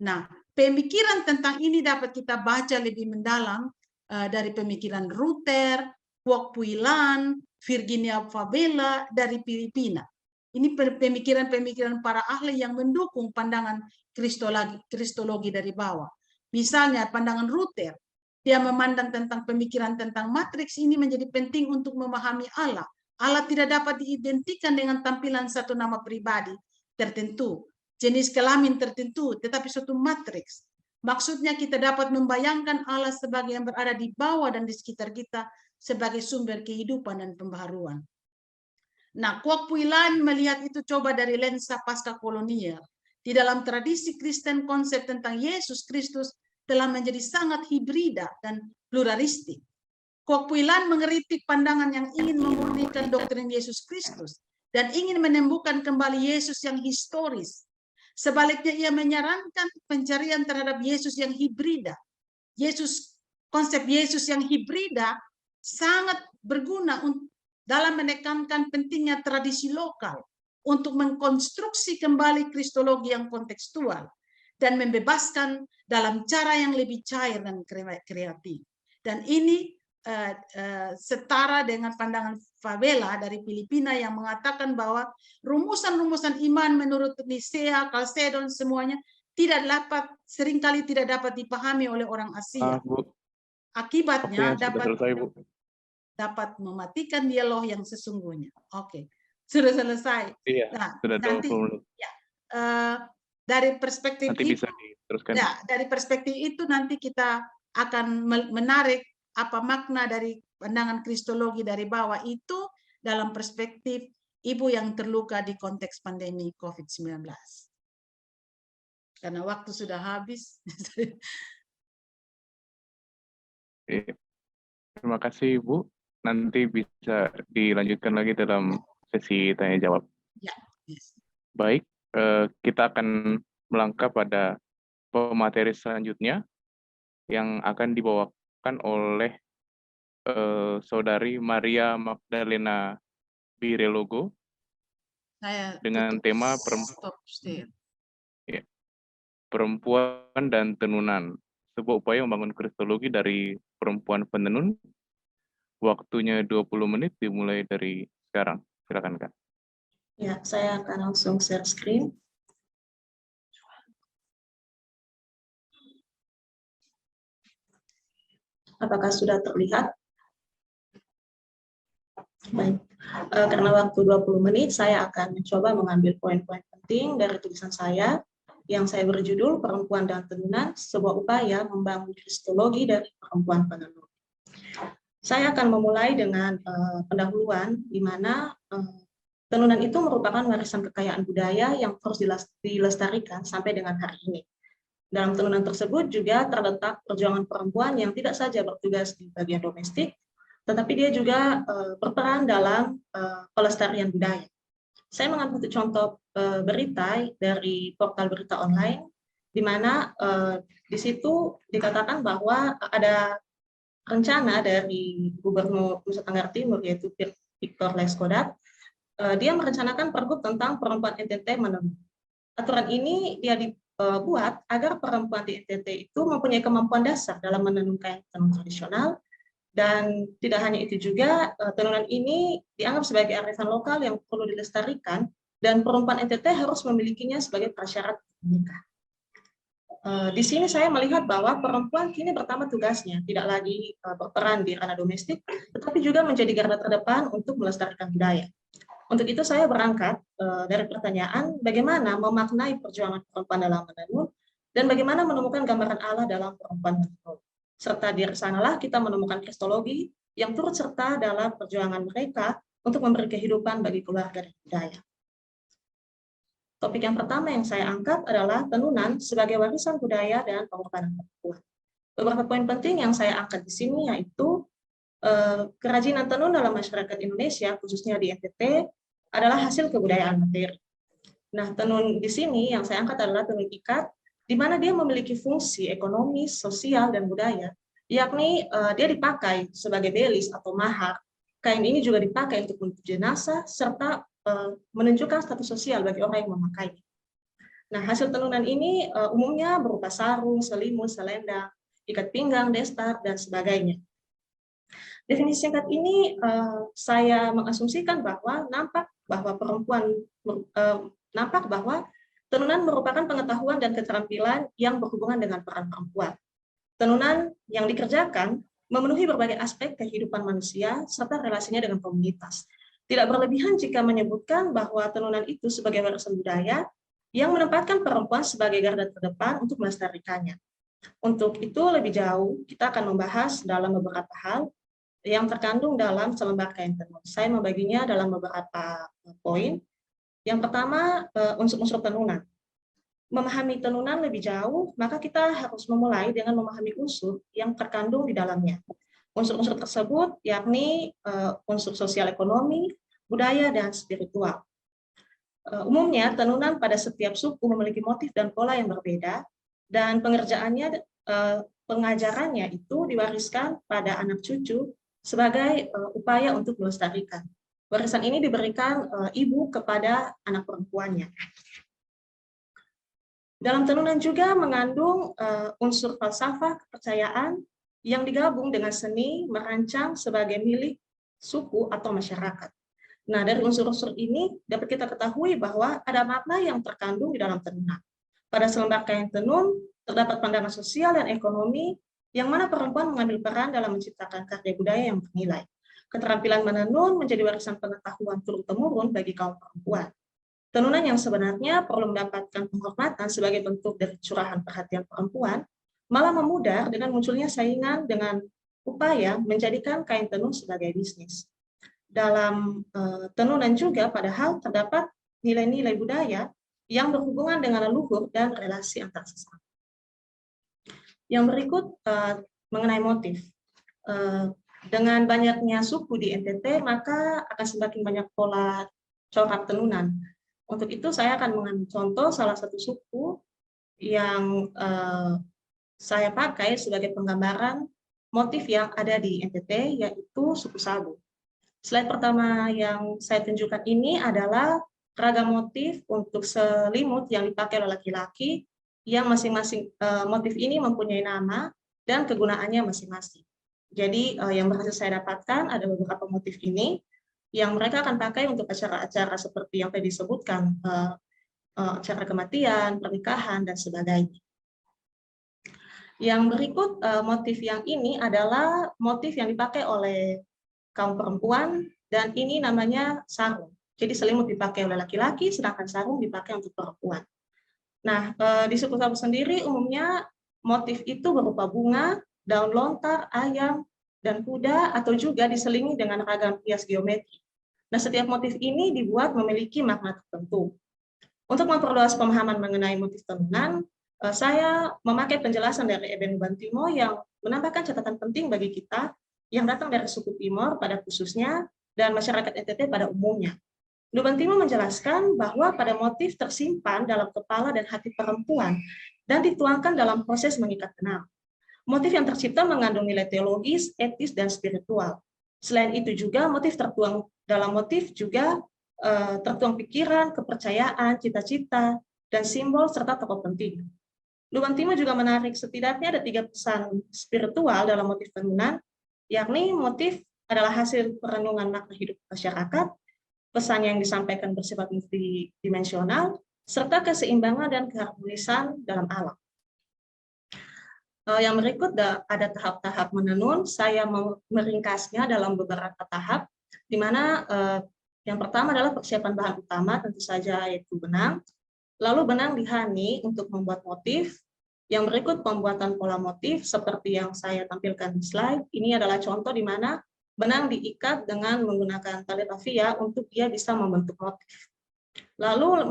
Nah, pemikiran tentang ini dapat kita baca lebih mendalam dari pemikiran Ruther, Kwok Pui Lan, Virginia Fabela dari Filipina. Ini pemikiran-pemikiran para ahli yang mendukung pandangan kristologi dari bawah. Misalnya pandangan Ruther, dia memandang tentang pemikiran tentang matriks ini menjadi penting untuk memahami Allah. Allah tidak dapat diidentikan dengan tampilan satu nama pribadi tertentu, jenis kelamin tertentu, tetapi suatu matriks. Maksudnya kita dapat membayangkan Allah sebagai yang berada di bawah dan di sekitar kita sebagai sumber kehidupan dan pembaharuan. Nah, Kwok Pui Lan melihat itu coba dari lensa pasca kolonial. Di dalam tradisi Kristen, konsep tentang Yesus Kristus telah menjadi sangat hibrida dan pluralistik. Kwok Pui Lan mengkritik pandangan yang ingin memurnikan doktrin Yesus Kristus dan ingin menemukan kembali Yesus yang historis. Sebaliknya ia menyarankan pencarian terhadap Yesus yang hibrida. Konsep Yesus yang hibrida sangat berguna dalam menekankan pentingnya tradisi lokal untuk mengkonstruksi kembali kristologi yang kontekstual dan membebaskan dalam cara yang lebih cair dan kreatif. Dan ini setara dengan pandangan Fabela dari Filipina yang mengatakan bahwa rumusan-rumusan iman menurut Nicea, Chalcedon semuanya seringkali tidak dapat dipahami oleh orang Asia. Akibatnya dapat mematikan dialog yang sesungguhnya. Oke, sudah selesai. Iya, nah, sudah nanti, ya, dari perspektif nanti itu, bisa diteruskan. Ya, dari perspektif itu nanti kita akan menarik apa makna dari pandangan kristologi dari bawah itu dalam perspektif ibu yang terluka di konteks pandemi COVID-19. Karena waktu sudah habis. Terima kasih Ibu. Nanti bisa dilanjutkan lagi dalam sesi tanya jawab. Ya. Yes. Baik, kita akan melangkah pada pemateri selanjutnya yang akan dibawakan oleh Saudari Maria Magdalena Birelogo dengan tema perempuan dan tenunan, sebuah upaya membangun kristologi dari perempuan penenun. Waktunya 20 menit dimulai dari sekarang. Silakan Kak. Ya, saya akan langsung share screen. Apakah sudah terlihat? Baik, karena waktu 20 menit, saya akan mencoba mengambil poin-poin penting dari tulisan saya yang saya berjudul Perempuan dan Tenunan, sebuah upaya membangun kristologi dari perempuan penenun. Saya akan memulai dengan pendahuluan di mana Tenunan itu merupakan warisan kekayaan budaya yang terus dilestarikan sampai dengan hari ini. Dalam tenunan tersebut juga terletak perjuangan perempuan yang tidak saja bertugas di bagian domestik, tetapi dia juga berperan dalam pelestarian budaya. Saya mengambil contoh berita dari portal berita online, di mana di situ dikatakan bahwa ada rencana dari Gubernur Nusa Tenggara Timur, yaitu Victor Laiskodat. Dia merencanakan pergub tentang perempuan NTT menenun. Aturan ini dia dibuat agar perempuan di NTT itu mempunyai kemampuan dasar dalam menenun kain tenun tradisional, dan tidak hanya itu juga, tenunan ini dianggap sebagai arifan lokal yang perlu dilestarikan, dan perempuan NTT harus memilikinya sebagai prasyarat menikah. Di sini saya melihat bahwa perempuan kini bertambah tugasnya, tidak lagi berperan di ranah domestik, tetapi juga menjadi garda terdepan untuk melestarikan budaya. Untuk itu saya berangkat dari pertanyaan bagaimana memaknai perjuangan perempuan dalam menenun, dan bagaimana menemukan gambaran Allah dalam perempuan menenun. Serta di sanalah kita menemukan kristologi yang turut serta dalam perjuangan mereka untuk memberi kehidupan bagi keluarga dan budaya. Topik yang pertama yang saya angkat adalah tenunan sebagai warisan budaya dan pengorbanan perempuan. Beberapa poin penting yang saya angkat di sini yaitu kerajinan tenun dalam masyarakat Indonesia, khususnya di NTT, adalah hasil kebudayaan materi. Nah, tenun di sini yang saya angkat adalah tenun ikat, di mana dia memiliki fungsi ekonomi, sosial, dan budaya, yakni dia dipakai sebagai belis atau mahar. Kain ini juga dipakai untuk menuju jenazah, serta menunjukkan status sosial bagi orang yang memakainya. Nah, hasil tenunan ini umumnya berupa sarung, selimut, selendang, ikat pinggang, destar, dan sebagainya. Definisi singkat ini saya mengasumsikan bahwa nampak bahwa tenunan merupakan pengetahuan dan keterampilan yang berhubungan dengan peran perempuan. Tenunan yang dikerjakan memenuhi berbagai aspek kehidupan manusia serta relasinya dengan komunitas. Tidak berlebihan jika menyebutkan bahwa tenunan itu sebagai warisan budaya yang menempatkan perempuan sebagai garda terdepan untuk melestarikannya. Untuk itu lebih jauh, kita akan membahas dalam beberapa hal yang terkandung dalam selembar kain tenun. Saya membaginya dalam beberapa poin. Yang pertama, unsur-unsur tenunan. Memahami tenunan lebih jauh, maka kita harus memulai dengan memahami unsur yang terkandung di dalamnya. Unsur-unsur tersebut yakni unsur sosial ekonomi, budaya, dan spiritual. Umumnya, tenunan pada setiap suku memiliki motif dan pola yang berbeda, dan pengajarannya itu diwariskan pada anak cucu sebagai upaya untuk melestarikan. Warisan ini diberikan ibu kepada anak perempuannya. Dalam tenunan juga mengandung unsur falsafah kepercayaan yang digabung dengan seni merancang sebagai milik suku atau masyarakat. Nah, dari unsur-unsur ini dapat kita ketahui bahwa ada makna yang terkandung di dalam tenunan. Pada selembar kain tenun terdapat pandangan sosial dan ekonomi yang mana perempuan mengambil peran dalam menciptakan karya budaya yang bernilai. Keterampilan menenun menjadi warisan pengetahuan turun-temurun bagi kaum perempuan. Tenunan yang sebenarnya perlu mendapatkan penghormatan sebagai bentuk dari curahan perhatian perempuan, malah memudar dengan munculnya saingan dengan upaya menjadikan kain tenun sebagai bisnis. Dalam tenunan juga padahal terdapat nilai-nilai budaya yang berhubungan dengan leluhur dan relasi antar sesama. Yang berikut mengenai motif. Dengan banyaknya suku di NTT, maka akan semakin banyak pola corak tenunan. Untuk itu saya akan mengambil contoh salah satu suku yang saya pakai sebagai penggambaran motif yang ada di NTT, yaitu suku Sabu. Slide pertama yang saya tunjukkan ini adalah ragam motif untuk selimut yang dipakai oleh laki-laki, yang masing-masing motif ini mempunyai nama dan kegunaannya masing-masing. Jadi yang berhasil saya dapatkan ada beberapa motif ini yang mereka akan pakai untuk acara-acara seperti yang tadi disebutkan, acara kematian, pernikahan, dan sebagainya. Yang berikut motif yang ini adalah motif yang dipakai oleh kaum perempuan, dan ini namanya sarung. Jadi selimut dipakai oleh laki-laki, sedangkan sarung dipakai untuk perempuan. Nah, di suku Sabu sendiri umumnya motif itu berupa bunga, daun lontar, ayam, dan kuda, atau juga diselingi dengan ragam hias geometri. Nah, setiap motif ini dibuat memiliki makna tertentu. Untuk memperluas pemahaman mengenai motif tenunan, saya memakai penjelasan dari Eben Bantimo yang menambahkan catatan penting bagi kita yang datang dari suku Timor pada khususnya dan masyarakat NTT pada umumnya. Bantimo menjelaskan bahwa pada motif tersimpan dalam kepala dan hati perempuan dan dituangkan dalam proses mengikat benang. Motif yang tercipta mengandung nilai teologis, etis, dan spiritual. Selain itu juga motif tertuang dalam motif juga tertuang pikiran, kepercayaan, cita-cita, dan simbol serta tokoh penting. Bantimo juga menarik setidaknya ada 3 pesan spiritual dalam motif tenunan, yakni motif adalah hasil perenungan makna hidup masyarakat, pesan yang disampaikan bersifat multidimensional, serta keseimbangan dan keharmonisan dalam alam. Yang berikut ada tahap-tahap menenun. Saya meringkasnya dalam beberapa tahap, di mana yang pertama adalah persiapan bahan utama, tentu saja yaitu benang. Lalu benang dihani untuk membuat motif. Yang berikut pembuatan pola motif seperti yang saya tampilkan di slide. Ini adalah contoh di mana benang diikat dengan menggunakan tali rafia untuk dia bisa membentuk motif. Lalu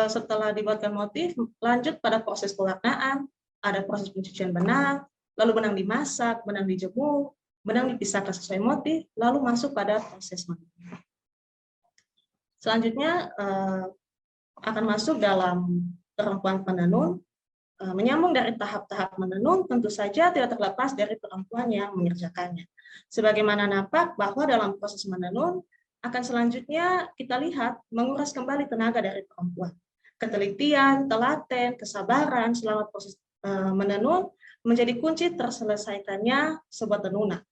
setelah dibuatkan motif, lanjut pada proses pewarnaan, ada proses pencucian benang, lalu benang dimasak, benang dijemur, benang dipisahkan sesuai motif, lalu masuk pada proses menenun. Selanjutnya akan masuk dalam perempuan penenun. Menyambung dari tahap-tahap menenun, tentu saja tidak terlepas dari perempuan yang mengerjakannya. Sebagaimana nampak bahwa dalam proses menenun, akan selanjutnya kita lihat menguras kembali tenaga dari perempuan. Ketelitian, telaten, kesabaran selama proses menenun menjadi kunci terselesaikannya sebuah tenunan.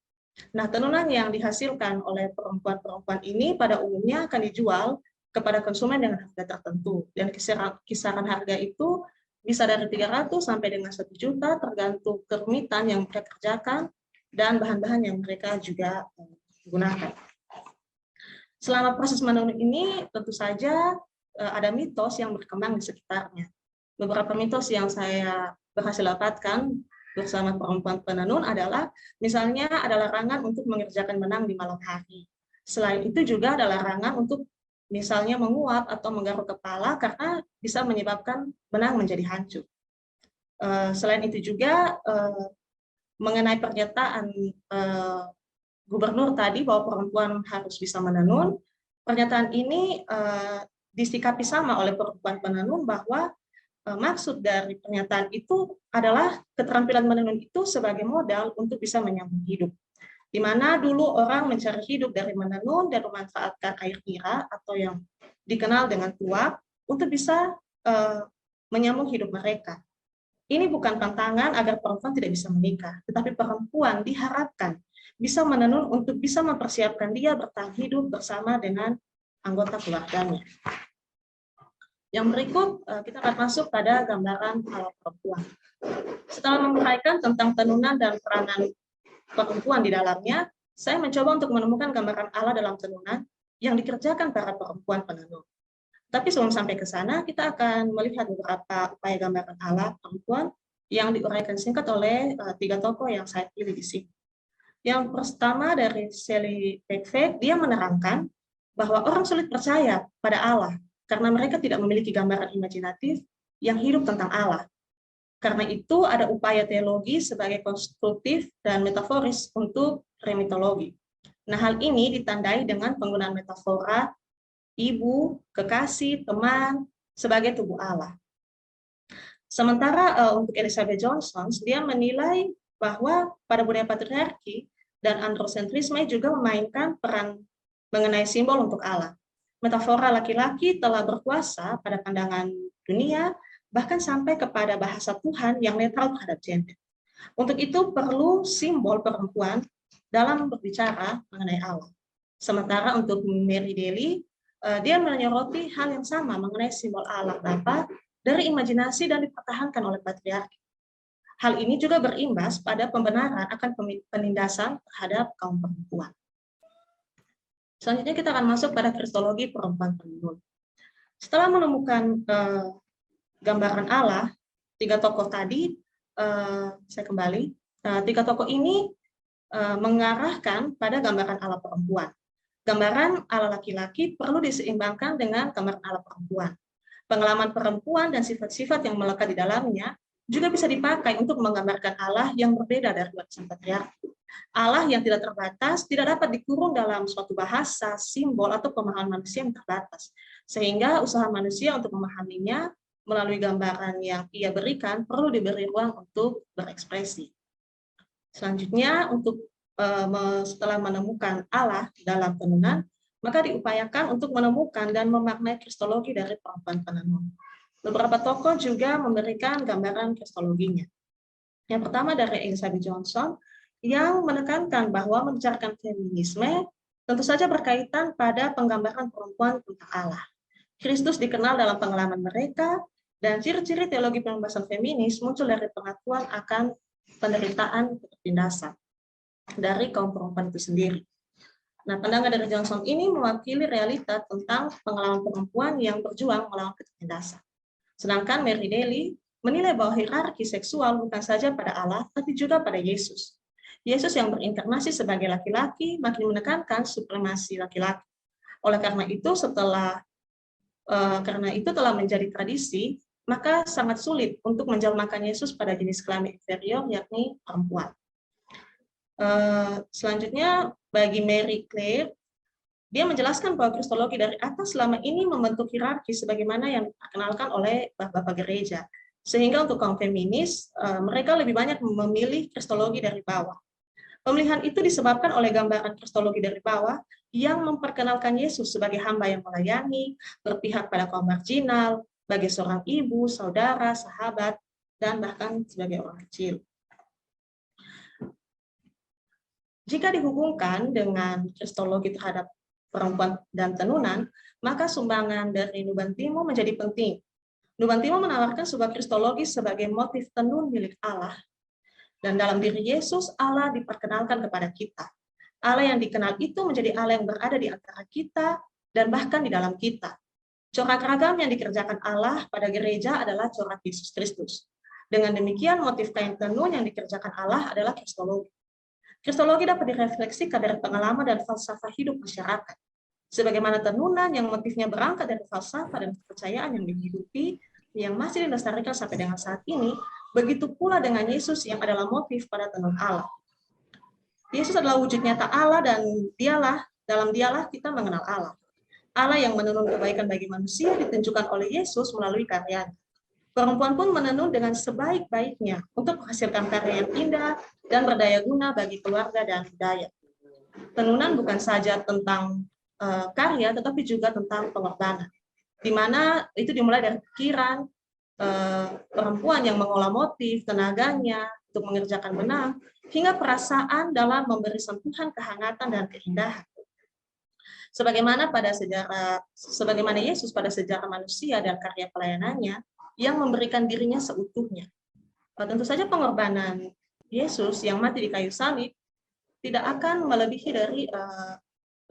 Nah, tenunan yang dihasilkan oleh perempuan-perempuan ini pada umumnya akan dijual kepada konsumen dengan harga tertentu. Dan kisaran harga itu bisa dari 300 sampai dengan 1 juta tergantung kerumitan yang mereka kerjakan dan bahan-bahan yang mereka juga gunakan. Selama proses menenun ini tentu saja ada mitos yang berkembang di sekitarnya. Beberapa mitos yang saya berhasil dapatkan bersama perempuan penenun adalah misalnya ada larangan untuk mengerjakan benang di malam hari. Selain itu juga ada larangan untuk misalnya menguap atau menggaruk kepala karena bisa menyebabkan benang menjadi hancur. Selain itu juga mengenai pernyataan gubernur tadi bahwa perempuan harus bisa menenun, pernyataan ini disikapi sama oleh perempuan penenun bahwa maksud dari pernyataan itu adalah keterampilan menenun itu sebagai modal untuk bisa menyambung hidup. Di mana dulu orang mencari hidup dari menenun dan memanfaatkan air nira atau yang dikenal dengan tuak untuk bisa menyambung hidup mereka. Ini bukan pantangan agar perempuan tidak bisa menikah, tetapi perempuan diharapkan bisa menenun untuk bisa mempersiapkan dia bertahan hidup bersama dengan anggota keluarganya. Yang berikut, kita akan masuk pada gambaran ala perempuan. Setelah menguraikan tentang tenunan dan peranan perempuan di dalamnya, saya mencoba untuk menemukan gambaran ala dalam tenunan yang dikerjakan para perempuan penenun. Tapi sebelum sampai ke sana, kita akan melihat beberapa upaya gambaran ala perempuan yang diuraikan singkat oleh 3 tokoh yang saya pilih di sini. Yang pertama dari Shelley Beckford, dia menerangkan bahwa orang sulit percaya pada Allah karena mereka tidak memiliki gambaran imajinatif yang hidup tentang Allah. Karena itu ada upaya teologi sebagai konstruktif dan metaforis untuk remitologi. Nah, hal ini ditandai dengan penggunaan metafora ibu, kekasih, teman sebagai tubuh Allah. Sementara untuk Elizabeth Johnson, dia menilai bahwa pada budaya patriarki dan androsentrisme juga memainkan peran mengenai simbol untuk Allah. Metafora laki-laki telah berkuasa pada pandangan dunia, bahkan sampai kepada bahasa Tuhan yang netral terhadap gender. Untuk itu perlu simbol perempuan dalam berbicara mengenai Allah. Sementara untuk Mary Daly, dia menyoroti hal yang sama mengenai simbol Allah Bapa dari imajinasi dan dipertahankan oleh patriarki. Hal ini juga berimbas pada pembenaran akan penindasan terhadap kaum perempuan. Selanjutnya kita akan masuk pada kristologi perempuan penenun. Setelah menemukan gambaran Allah, 3 tokoh tadi, saya kembali, 3 tokoh ini mengarahkan pada gambaran Allah perempuan. Gambaran Allah laki-laki perlu diseimbangkan dengan gambaran Allah perempuan. Pengalaman perempuan dan sifat-sifat yang melekat di dalamnya juga bisa dipakai untuk menggambarkan Allah yang berbeda dari warisan patriarki. Allah yang tidak terbatas tidak dapat dikurung dalam suatu bahasa, simbol, atau pemahaman manusia yang terbatas. Sehingga usaha manusia untuk memahaminya melalui gambaran yang ia berikan perlu diberi ruang untuk berekspresi. Selanjutnya, setelah menemukan Allah dalam tenunan, maka diupayakan untuk menemukan dan memaknai kristologi dari perempuan penenun. Beberapa tokoh juga memberikan gambaran kristologinya. Yang pertama dari Elizabeth Johnson, yang menekankan bahwa membicarakan feminisme tentu saja berkaitan pada penggambaran perempuan tentang Allah. Kristus dikenal dalam pengalaman mereka, dan ciri-ciri teologi pembebasan feminis muncul dari pengakuan akan penderitaan ketertindasan dari kaum perempuan itu sendiri. Nah, pandangan dari Johnson ini mewakili realita tentang pengalaman perempuan yang berjuang melawan ketertindasan. Sedangkan Mary Daly menilai bahwa hierarki seksual bukan saja pada Allah, tapi juga pada Yesus. Yesus yang berinkarnasi sebagai laki-laki makin menekankan supremasi laki-laki. Oleh karena itu, telah menjadi tradisi, maka sangat sulit untuk menjelmakan Yesus pada jenis kelamin inferior, yakni perempuan. Selanjutnya, bagi Mary Claire, dia menjelaskan bahwa kristologi dari atas selama ini membentuk hierarki sebagaimana yang diperkenalkan oleh bapak-bapak gereja. Sehingga untuk kaum feminis, mereka lebih banyak memilih kristologi dari bawah. Pemilihan itu disebabkan oleh gambaran kristologi dari bawah yang memperkenalkan Yesus sebagai hamba yang melayani, berpihak pada kaum marginal, bagi seorang ibu, saudara, sahabat, dan bahkan sebagai orang kecil. Jika dihubungkan dengan kristologi terhadap perempuan dan tenunan, maka sumbangan dari Nuban Timo menjadi penting. Nuban Timo menawarkan sebuah kristologi sebagai motif tenun milik Allah. Dan dalam diri Yesus, Allah diperkenalkan kepada kita. Allah yang dikenal itu menjadi Allah yang berada di antara kita dan bahkan di dalam kita. Corak ragam yang dikerjakan Allah pada gereja adalah corak Yesus Kristus. Dengan demikian, motif kain tenun yang dikerjakan Allah adalah kristologi. Kristologi dapat direfleksikan dari pengalaman dan falsafah hidup masyarakat. Sebagaimana tenunan yang motifnya berangkat dari falsafah dan kepercayaan yang dihidupi, yang masih dilestarikan sampai dengan saat ini, begitu pula dengan Yesus yang adalah motif pada tenun Allah. Yesus adalah wujud nyata Allah dan dalam dialah kita mengenal Allah. Allah yang menenun kebaikan bagi manusia ditunjukkan oleh Yesus melalui karyanya. Perempuan pun menenun dengan sebaik-baiknya untuk menghasilkan karya yang indah dan berdaya guna bagi keluarga dan budaya. Tenunan bukan saja tentang karya, tetapi juga tentang pengorbanan, di mana itu dimulai dari pikiran perempuan yang mengolah motif, tenaganya untuk mengerjakan benang, hingga perasaan dalam memberi sentuhan kehangatan dan keindahan. Sebagaimana Yesus pada sejarah manusia dan karya pelayanannya yang memberikan dirinya seutuhnya. Tentu saja pengorbanan Yesus yang mati di kayu salib tidak akan melebihi dari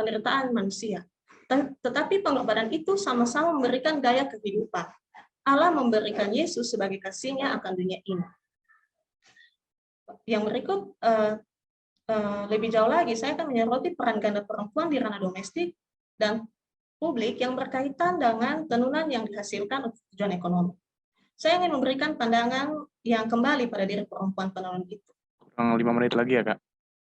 penderitaan manusia. Tetapi pengorbanan itu sama-sama memberikan daya kehidupan. Allah memberikan Yesus sebagai kasih-Nya akan dunia ini. Yang berikut, lebih jauh lagi, saya akan menyoroti peran ganda perempuan di ranah domestik dan publik yang berkaitan dengan tenunan yang dihasilkan untuk tujuan ekonomi. Saya ingin memberikan pandangan yang kembali pada diri perempuan penenun itu. Kurang 5 menit lagi ya, Kak?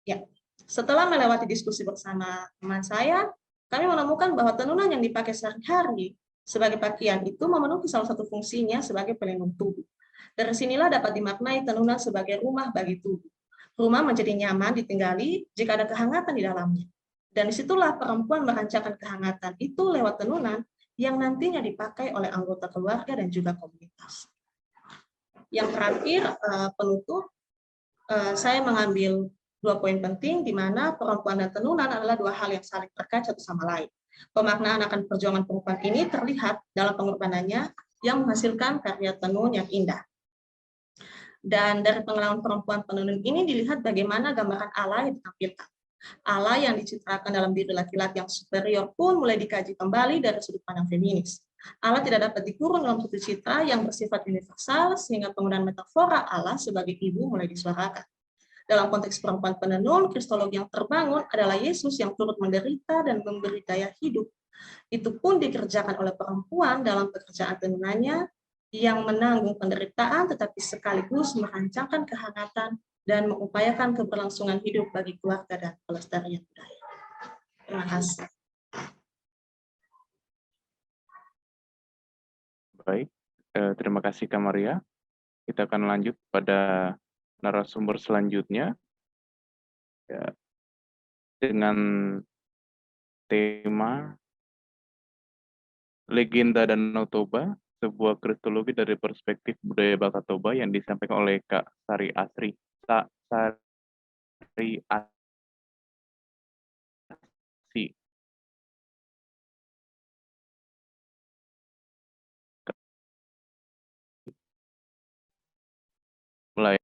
Ya. Setelah melewati diskusi bersama teman saya, kami menemukan bahwa tenunan yang dipakai sehari-hari sebagai pakaian itu memenuhi salah satu fungsinya sebagai pelindung tubuh. Dari sinilah dapat dimaknai tenunan sebagai rumah bagi tubuh. Rumah menjadi nyaman ditinggali jika ada kehangatan di dalamnya. Dan disitulah perempuan merancangkan kehangatan itu lewat tenunan yang nantinya dipakai oleh anggota keluarga dan juga komunitas. Yang terakhir, penutup, saya mengambil 2 poin penting di mana perempuan dan tenunan adalah 2 hal yang saling terkait satu sama lain. Pemaknaan akan perjuangan perempuan ini terlihat dalam pengorbanannya yang menghasilkan karya tenun yang indah. Dan dari pengalaman perempuan penenun ini dilihat bagaimana gambaran Allah yang ditampilkan. Allah yang dicitrakan dalam diri laki-laki yang superior pun mulai dikaji kembali dari sudut pandang feminis. Allah tidak dapat dikurung dalam satu citra yang bersifat universal sehingga penggunaan metafora Allah sebagai ibu mulai disuarakan. Dalam konteks perempuan penenun, kristologi yang terbangun adalah Yesus yang turut menderita dan memberi daya hidup. Itu pun dikerjakan oleh perempuan dalam pekerjaan tenunannya yang menanggung penderitaan tetapi sekaligus merancangkan kehangatan dan mengupayakan keberlangsungan hidup bagi keluarga dan pelestarian budaya. Terima kasih. Baik, terima kasih Kak Maria. Kita akan lanjut pada narasumber selanjutnya ya, dengan tema Legenda Danau Toba, sebuah kristologi dari perspektif budaya Baka Toba yang disampaikan oleh Kak Sari Asri. Sari Asri. Mulai.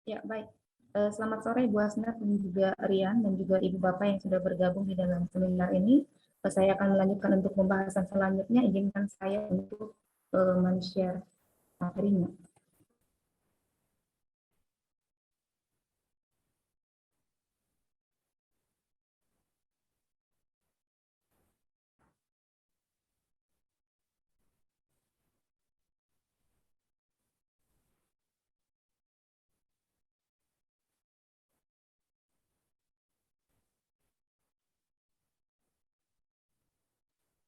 Ya, baik. Selamat sore Bu Asnat dan juga Rian dan juga Ibu Bapak yang sudah bergabung di dalam seminar ini. Saya akan melanjutkan untuk pembahasan selanjutnya. Izinkan saya untuk men-share materinya.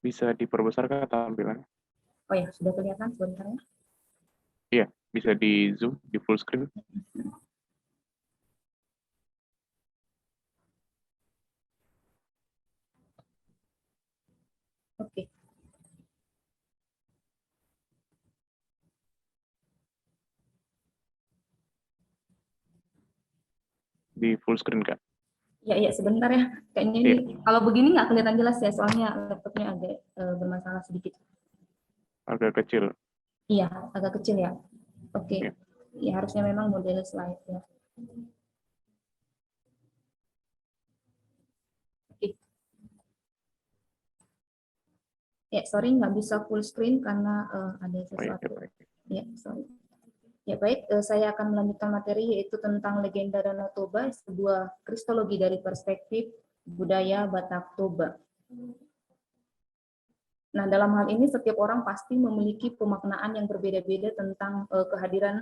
Bisa diperbesar Kak tampilannya? Oh ya, sudah kelihatan sebentar ya. Iya, bisa di zoom, di full screen. Oke. Di full screen Kak. Ya, sebentar ya. Kayaknya ini kalau begini nggak kelihatan jelas ya, soalnya laptopnya agak bermasalah sedikit. Agak kecil. Iya, agak kecil ya. Oke. Ya. Ya, harusnya memang model slide ya. Oke. Ya, sorry nggak bisa full screen karena ada sesuatu. Ya, sorry. Ya baik, saya akan melanjutkan materi yaitu tentang legenda Danau Toba, sebuah kristologi dari perspektif budaya Batak Toba. Nah, dalam hal ini setiap orang pasti memiliki pemaknaan yang berbeda-beda tentang kehadiran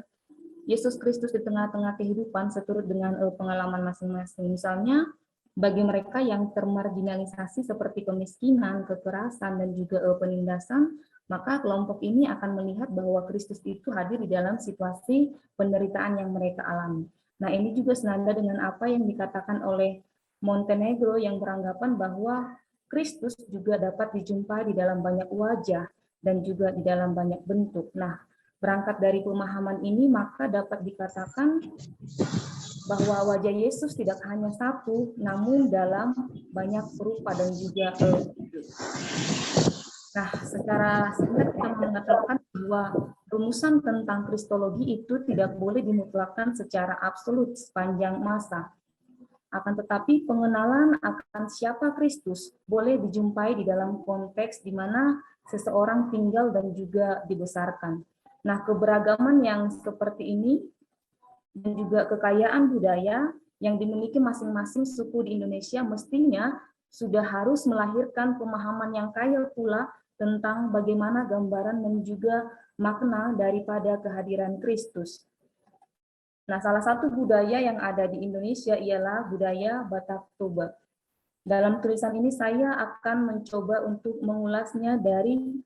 Yesus Kristus di tengah-tengah kehidupan seturut dengan pengalaman masing-masing. Misalnya, bagi mereka yang termarginalisasi seperti kemiskinan, kekerasan, dan juga penindasan, maka kelompok ini akan melihat bahwa Kristus itu hadir di dalam situasi penderitaan yang mereka alami. Nah, ini juga senada dengan apa yang dikatakan oleh Montenegro yang beranggapan bahwa Kristus juga dapat dijumpai di dalam banyak wajah dan juga di dalam banyak bentuk. Nah, berangkat dari pemahaman ini, maka dapat dikatakan bahwa wajah Yesus tidak hanya satu, namun dalam banyak rupa dan juga Nah, secara singkat kita mengatakan bahwa rumusan tentang kristologi itu tidak boleh dimutlakkan secara absolut sepanjang masa. Akan tetapi pengenalan akan siapa Kristus boleh dijumpai di dalam konteks di mana seseorang tinggal dan juga dibesarkan. Nah, keberagaman yang seperti ini dan juga kekayaan budaya yang dimiliki masing-masing suku di Indonesia mestinya sudah harus melahirkan pemahaman yang kaya pula tentang bagaimana gambaran dan juga makna daripada kehadiran Kristus. Nah, salah satu budaya yang ada di Indonesia ialah budaya Batak Toba. Dalam tulisan ini saya akan mencoba untuk mengulasnya dari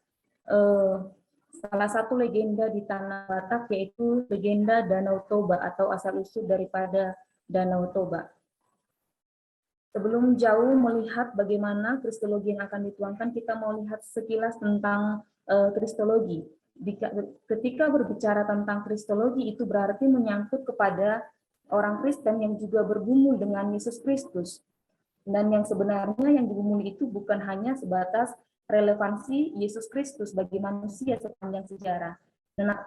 salah satu legenda di tanah Batak, yaitu legenda Danau Toba atau asal-usul daripada Danau Toba. Sebelum jauh melihat bagaimana kristologi yang akan dituangkan, kita mau lihat sekilas tentang kristologi. Ketika berbicara tentang kristologi, itu berarti menyangkut kepada orang Kristen yang juga bergumul dengan Yesus Kristus. Dan yang sebenarnya yang digumuli itu bukan hanya sebatas relevansi Yesus Kristus bagi manusia sepanjang sejarah.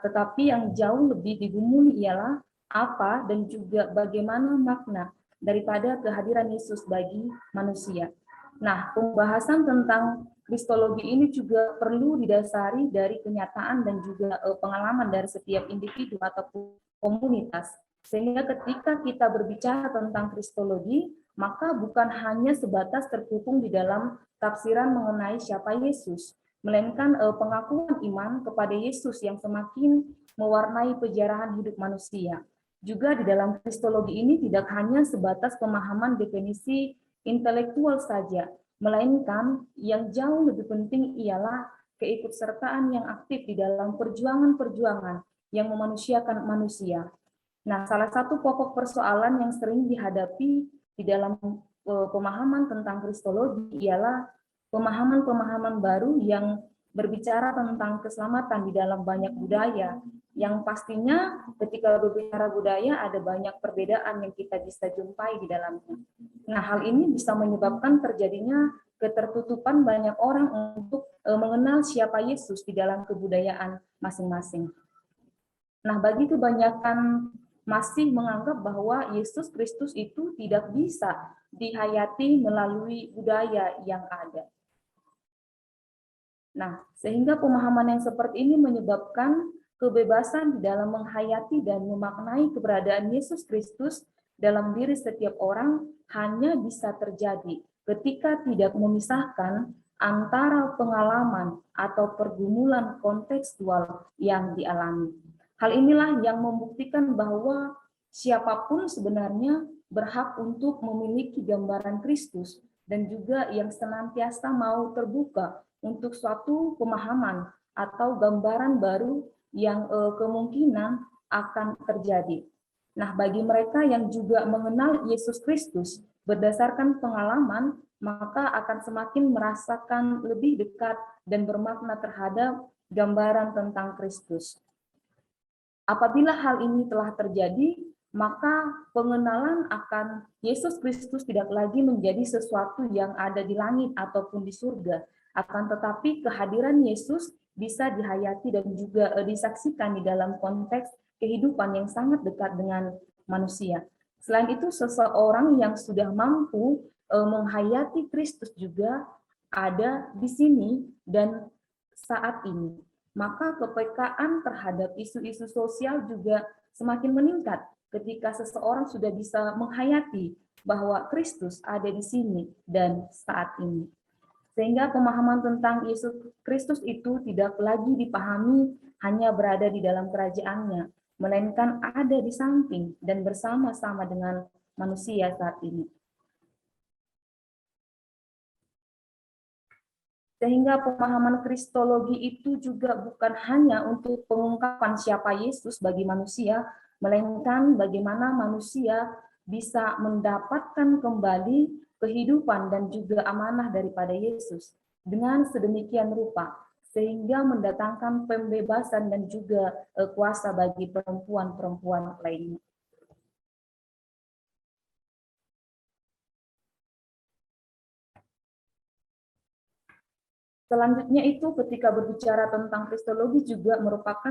Tetapi yang jauh lebih digumuli ialah apa dan juga bagaimana makna daripada kehadiran Yesus bagi manusia. Nah, pembahasan tentang kristologi ini juga perlu didasari dari kenyataan dan juga pengalaman dari setiap individu ataupun komunitas. Sehingga ketika kita berbicara tentang kristologi, maka bukan hanya sebatas terkungkung di dalam tafsiran mengenai siapa Yesus, melainkan pengakuan iman kepada Yesus yang semakin mewarnai pejarahan hidup manusia. Juga di dalam kristologi ini tidak hanya sebatas pemahaman definisi intelektual saja, melainkan yang jauh lebih penting ialah keikutsertaan yang aktif di dalam perjuangan-perjuangan yang memanusiakan manusia. Nah, salah satu pokok persoalan yang sering dihadapi di dalam pemahaman tentang kristologi ialah pemahaman-pemahaman baru yang berbicara tentang keselamatan di dalam banyak budaya, yang pastinya ketika berbicara budaya ada banyak perbedaan yang kita bisa jumpai di dalamnya. Nah, hal ini bisa menyebabkan terjadinya ketertutupan banyak orang untuk mengenal siapa Yesus di dalam kebudayaan masing-masing. Nah, bagi kebanyakan masih menganggap bahwa Yesus Kristus itu tidak bisa dihayati melalui budaya yang ada. Nah, sehingga pemahaman yang seperti ini menyebabkan kebebasan di dalam menghayati dan memaknai keberadaan Yesus Kristus dalam diri setiap orang hanya bisa terjadi ketika tidak memisahkan antara pengalaman atau pergumulan kontekstual yang dialami. Hal inilah yang membuktikan bahwa siapapun sebenarnya berhak untuk memiliki gambaran Kristus dan juga yang senantiasa mau terbuka untuk suatu pemahaman atau gambaran baru yang kemungkinan akan terjadi. Nah, bagi mereka yang juga mengenal Yesus Kristus berdasarkan pengalaman, maka akan semakin merasakan lebih dekat dan bermakna terhadap gambaran tentang Kristus. Apabila hal ini telah terjadi, maka pengenalan akan Yesus Kristus tidak lagi menjadi sesuatu yang ada di langit ataupun di surga. Akan tetapi kehadiran Yesus bisa dihayati dan juga disaksikan di dalam konteks kehidupan yang sangat dekat dengan manusia. Selain itu, seseorang yang sudah mampu menghayati Kristus juga ada di sini dan saat ini. Maka kepekaan terhadap isu-isu sosial juga semakin meningkat ketika seseorang sudah bisa menghayati bahwa Kristus ada di sini dan saat ini. Sehingga pemahaman tentang Yesus Kristus itu tidak lagi dipahami hanya berada di dalam kerajaannya, melainkan ada di samping dan bersama-sama dengan manusia saat ini. Sehingga pemahaman kristologi itu juga bukan hanya untuk pengungkapan siapa Yesus bagi manusia, melainkan bagaimana manusia bisa mendapatkan kembali kehidupan dan juga amanah daripada Yesus dengan sedemikian rupa, sehingga mendatangkan pembebasan dan juga kuasa bagi perempuan-perempuan lainnya. Selanjutnya itu ketika berbicara tentang kristologi juga merupakan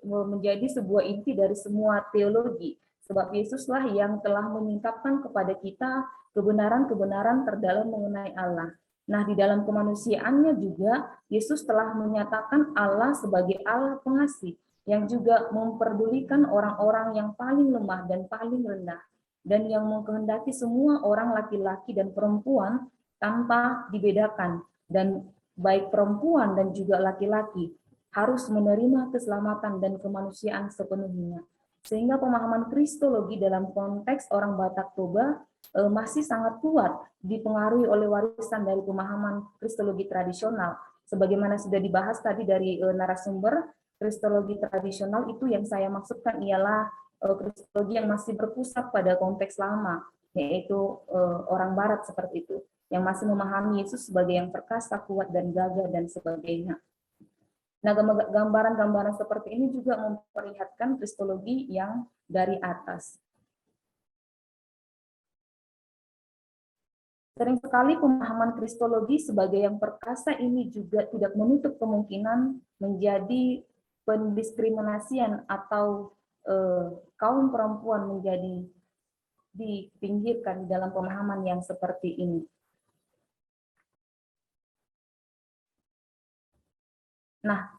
menjadi sebuah inti dari semua teologi. Sebab Yesuslah yang telah menyingkapkan kepada kita kebenaran-kebenaran terdalam mengenai Allah. Nah, di dalam kemanusiaannya juga, Yesus telah menyatakan Allah sebagai Allah pengasih, yang juga memperdulikan orang-orang yang paling lemah dan paling rendah, dan yang mengkehendaki semua orang laki-laki dan perempuan tanpa dibedakan, dan baik perempuan dan juga laki-laki harus menerima keselamatan dan kemanusiaan sepenuhnya. Sehingga pemahaman kristologi dalam konteks orang Batak Toba masih sangat kuat dipengaruhi oleh warisan dari pemahaman kristologi tradisional. Sebagaimana sudah dibahas tadi dari narasumber, kristologi tradisional itu yang saya maksudkan ialah kristologi yang masih berpusat pada konteks lama, yaitu orang Barat seperti itu, yang masih memahami Yesus sebagai yang perkasa, kuat, dan gagah, dan sebagainya. Nah, gambaran-gambaran seperti ini juga memperlihatkan kristologi yang dari atas. Sering sekali pemahaman kristologi sebagai yang perkasa ini juga tidak menutup kemungkinan menjadi pendiskriminasian atau kaum perempuan menjadi dipinggirkan di dalam pemahaman yang seperti ini. Nah,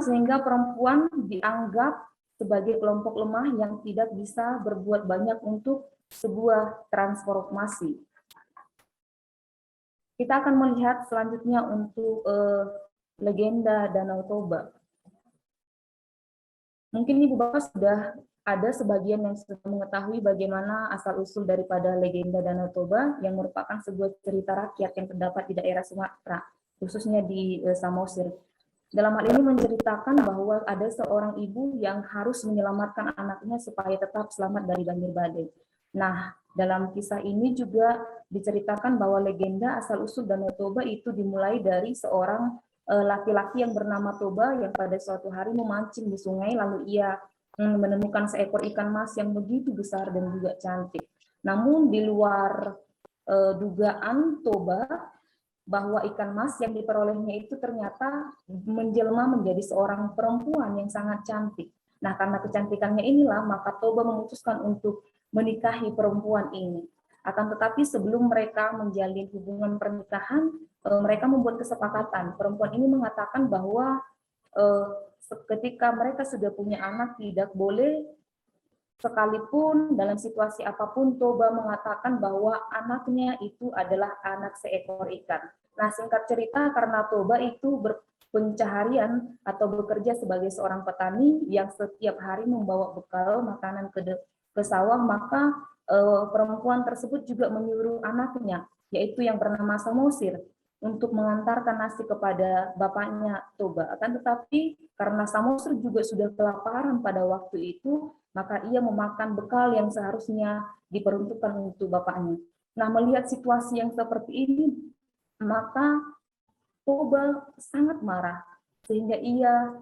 sehingga perempuan dianggap sebagai kelompok lemah yang tidak bisa berbuat banyak untuk sebuah transformasi. Kita akan melihat selanjutnya untuk legenda Danau Toba. Mungkin Ibu Bapak sudah ada sebagian yang sudah mengetahui bagaimana asal-usul daripada legenda Danau Toba yang merupakan sebuah cerita rakyat yang terdapat di daerah Sumatera, khususnya di Samosir. Dalam hal ini menceritakan bahwa ada seorang ibu yang harus menyelamatkan anaknya supaya tetap selamat dari banjir badai. Nah, dalam kisah ini juga diceritakan bahwa legenda asal-usul Danau Toba itu dimulai dari seorang laki-laki yang bernama Toba yang pada suatu hari memancing di sungai, lalu ia menemukan seekor ikan mas yang begitu besar dan juga cantik. Namun di luar dugaan Toba, bahwa ikan mas yang diperolehnya itu ternyata menjelma menjadi seorang perempuan yang sangat cantik. Nah, karena kecantikannya inilah, maka Toba memutuskan untuk menikahi perempuan ini. Akan tetapi sebelum mereka menjalin hubungan pernikahan, mereka membuat kesepakatan. Perempuan ini mengatakan bahwa ketika mereka sudah punya anak, tidak boleh sekalipun dalam situasi apapun Toba mengatakan bahwa anaknya itu adalah anak seekor ikan. Nah, singkat cerita, karena Toba itu berpencaharian atau bekerja sebagai seorang petani yang setiap hari membawa bekal makanan ke sawah, maka perempuan tersebut juga menyuruh anaknya, yaitu yang bernama Samosir, untuk mengantarkan nasi kepada bapaknya Toba. Akan tetapi karena Samosir juga sudah kelaparan pada waktu itu, maka ia memakan bekal yang seharusnya diperuntukkan untuk bapaknya. Nah, melihat situasi yang seperti ini, maka Toba sangat marah, sehingga ia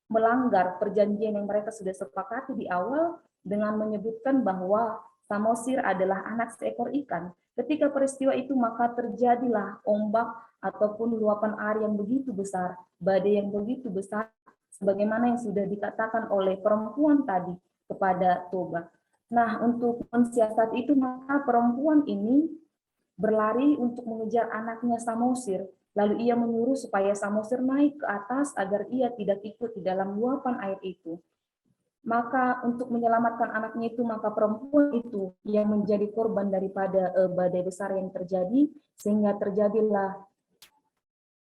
melanggar perjanjian yang mereka sudah sepakati di awal dengan menyebutkan bahwa Samosir adalah anak seekor ikan. Ketika peristiwa itu, maka terjadilah ombak ataupun luapan air yang begitu besar, badai yang begitu besar, sebagaimana yang sudah dikatakan oleh perempuan tadi kepada Toba. Nah, untuk mensiasat itu, maka perempuan ini berlari untuk mengejar anaknya Samosir. Lalu ia menyuruh supaya Samosir naik ke atas agar ia tidak ikut di dalam luapan air itu. Maka untuk menyelamatkan anaknya itu, maka perempuan itu yang menjadi korban daripada badai besar yang terjadi, sehingga terjadilah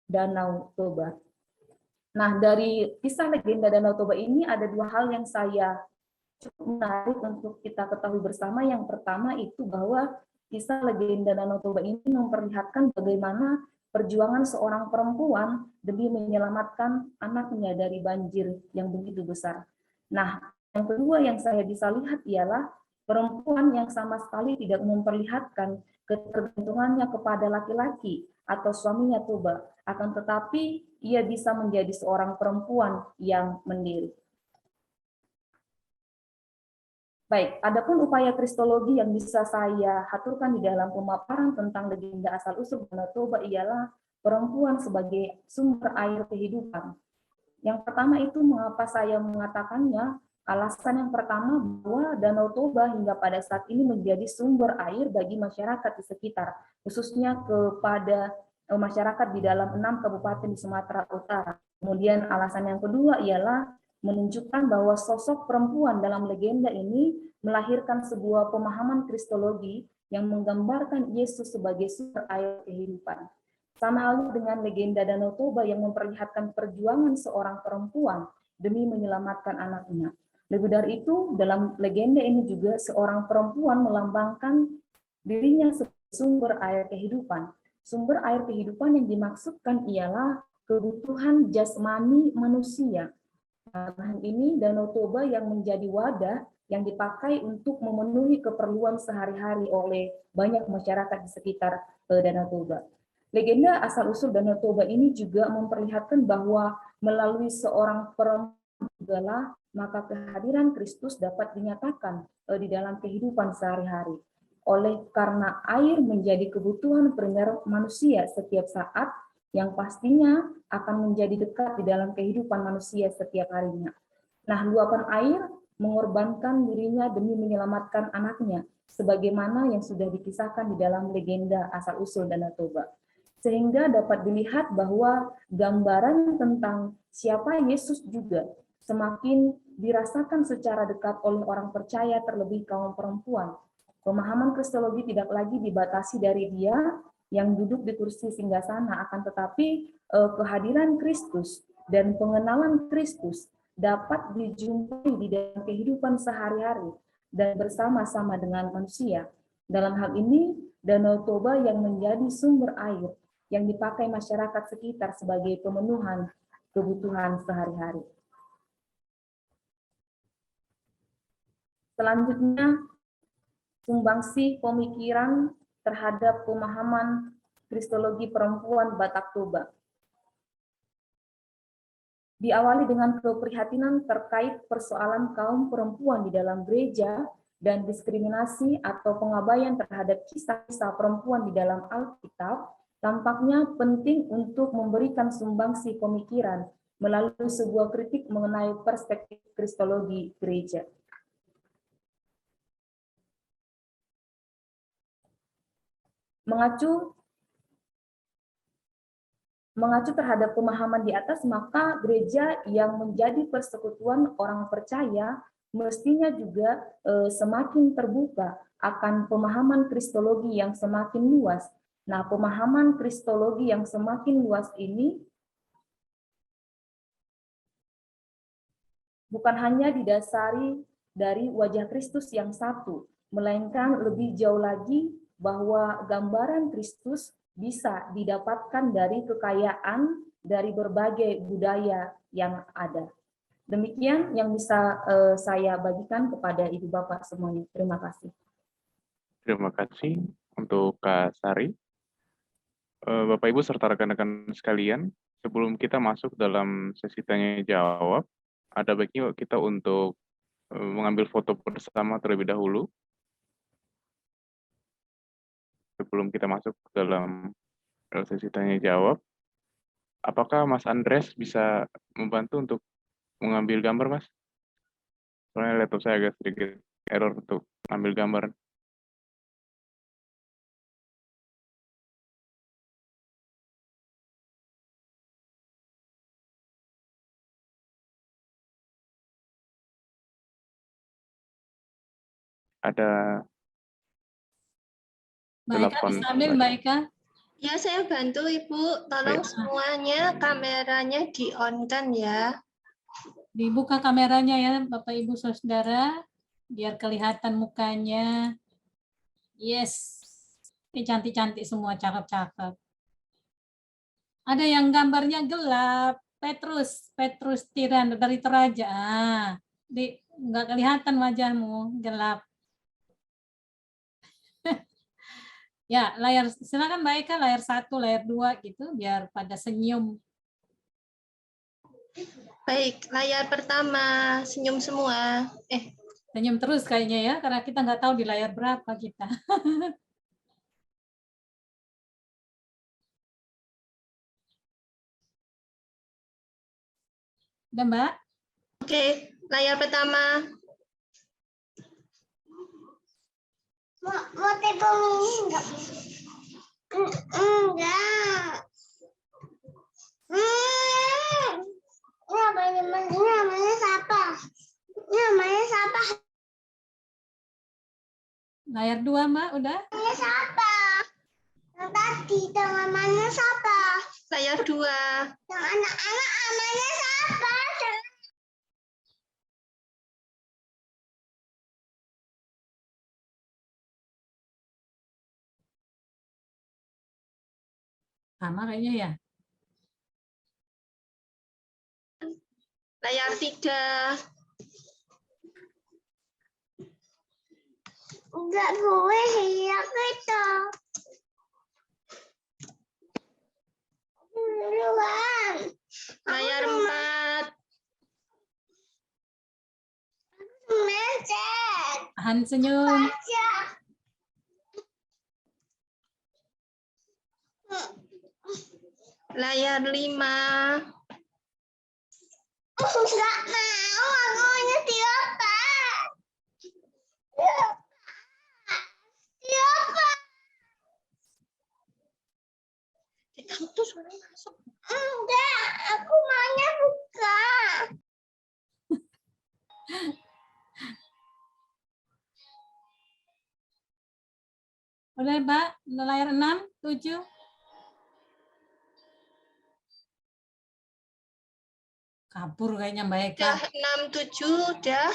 Danau Toba. Nah, dari kisah legenda Danau Toba ini ada dua hal yang saya cukup menarik untuk kita ketahui bersama. Yang pertama itu bahwa kisah legenda Danau Toba ini memperlihatkan bagaimana perjuangan seorang perempuan demi menyelamatkan anaknya dari banjir yang begitu besar. Nah, yang kedua yang saya bisa lihat ialah perempuan yang sama sekali tidak memperlihatkan ketergantungannya kepada laki-laki atau suaminya Toba, akan tetapi ia bisa menjadi seorang perempuan yang mandiri. Baik, adapun upaya kristologi yang bisa saya haturkan di dalam pemaparan tentang legenda asal-usul Danau Toba ialah perempuan sebagai sumber air kehidupan. Yang pertama itu mengapa saya mengatakannya, alasan yang pertama bahwa Danau Toba hingga pada saat ini menjadi sumber air bagi masyarakat di sekitar, khususnya kepada masyarakat di dalam 6 kabupaten di Sumatera Utara. Kemudian alasan yang kedua ialah menunjukkan bahwa sosok perempuan dalam legenda ini melahirkan sebuah pemahaman kristologi yang menggambarkan Yesus sebagai sumber air kehidupan. Sama halnya dengan legenda Danau Toba yang memperlihatkan perjuangan seorang perempuan demi menyelamatkan anaknya. Lebih dari itu, dalam legenda ini juga seorang perempuan melambangkan dirinya sebagai sumber air kehidupan. Sumber air kehidupan yang dimaksudkan ialah kebutuhan jasmani manusia. Nah, ini Danau Toba yang menjadi wadah yang dipakai untuk memenuhi keperluan sehari-hari oleh banyak masyarakat di sekitar Danau Toba. Legenda asal-usul Danau Toba ini juga memperlihatkan bahwa melalui seorang perempuan maka kehadiran Kristus dapat dinyatakan di dalam kehidupan sehari-hari. Oleh karena air menjadi kebutuhan primer manusia setiap saat, yang pastinya akan menjadi dekat di dalam kehidupan manusia setiap harinya. Nah, luapan air mengorbankan dirinya demi menyelamatkan anaknya, sebagaimana yang sudah dikisahkan di dalam legenda asal-usul Danau Toba. Sehingga dapat dilihat bahwa gambaran tentang siapa Yesus juga semakin dirasakan secara dekat oleh orang percaya, terlebih kaum perempuan. Pemahaman Kristologi tidak lagi dibatasi dari dia yang duduk di kursi singgasana, akan tetapi kehadiran Kristus dan pengenalan Kristus dapat dijumpai di dalam kehidupan sehari-hari dan bersama-sama dengan manusia. Dalam hal ini, Danau Toba yang menjadi sumber air yang dipakai masyarakat sekitar sebagai pemenuhan kebutuhan sehari-hari. Selanjutnya, sumbangsi pemikiran terhadap pemahaman Kristologi perempuan Batak Toba. Diawali dengan keprihatinan terkait persoalan kaum perempuan di dalam gereja dan diskriminasi atau pengabaian terhadap kisah-kisah perempuan di dalam Alkitab, tampaknya penting untuk memberikan sumbangsi pemikiran melalui sebuah kritik mengenai perspektif Kristologi gereja. Mengacu terhadap pemahaman di atas, maka gereja yang menjadi persekutuan orang percaya mestinya juga semakin terbuka akan pemahaman Kristologi yang semakin luas. Nah, pemahaman Kristologi yang semakin luas ini bukan hanya didasari dari wajah Kristus yang satu, melainkan lebih jauh lagi bahwa gambaran Kristus bisa didapatkan dari kekayaan dari berbagai budaya yang ada. Demikian yang bisa saya bagikan kepada Ibu Bapak semuanya. Terima kasih. Terima kasih untuk Kak Sari. Bapak Ibu serta rekan-rekan sekalian, sebelum kita masuk dalam sesi tanya jawab, ada baiknya kita untuk mengambil foto bersama terlebih dahulu. Sebelum kita masuk dalam sesi tanya jawab, apakah Mas Andres bisa membantu untuk mengambil gambar, Mas? Soalnya laptop saya agak sedikit error untuk ambil gambar. Ada Mbak Eka telepon. bisa ambil, Mbak Eka? Ya, saya bantu Ibu. Tolong Baik. semuanya kameranya di-on-kan ya. Dibuka kameranya ya, Bapak Ibu Saudara, biar kelihatan mukanya. Yes. Ini cantik-cantik semua, cakep-cakep. Ada yang gambarnya gelap. Petrus Tiran dari Toraja. Nggak kelihatan wajahmu, gelap. Ya, silakan Mbak Eka, layar 1, layar 2 gitu, biar pada senyum. Baik, layar pertama, senyum semua. Senyum terus kayaknya ya, karena kita nggak tahu di layar berapa kita. Udah, Mbak? Oke, layar pertama. Mau tepung enggak? Enggak. Namanya siapa? Namanya siapa? Layar 2, Mbak, udah? Namanya siapa? Yang tadi namanya siapa? Layar 2. Yang anak-anak namanya siapa? Sama kayaknya ya. Layar 3. Enggak boleh ya kita. Duluan. Layar 4. Mencet. Tahan senyum. Baca. Layar 5. Enggak mau, aku maunya dioper. Udah, Mbak? Layar 6, 7. Kabur kayaknya Mbak Eka. Udah 6, 7, udah.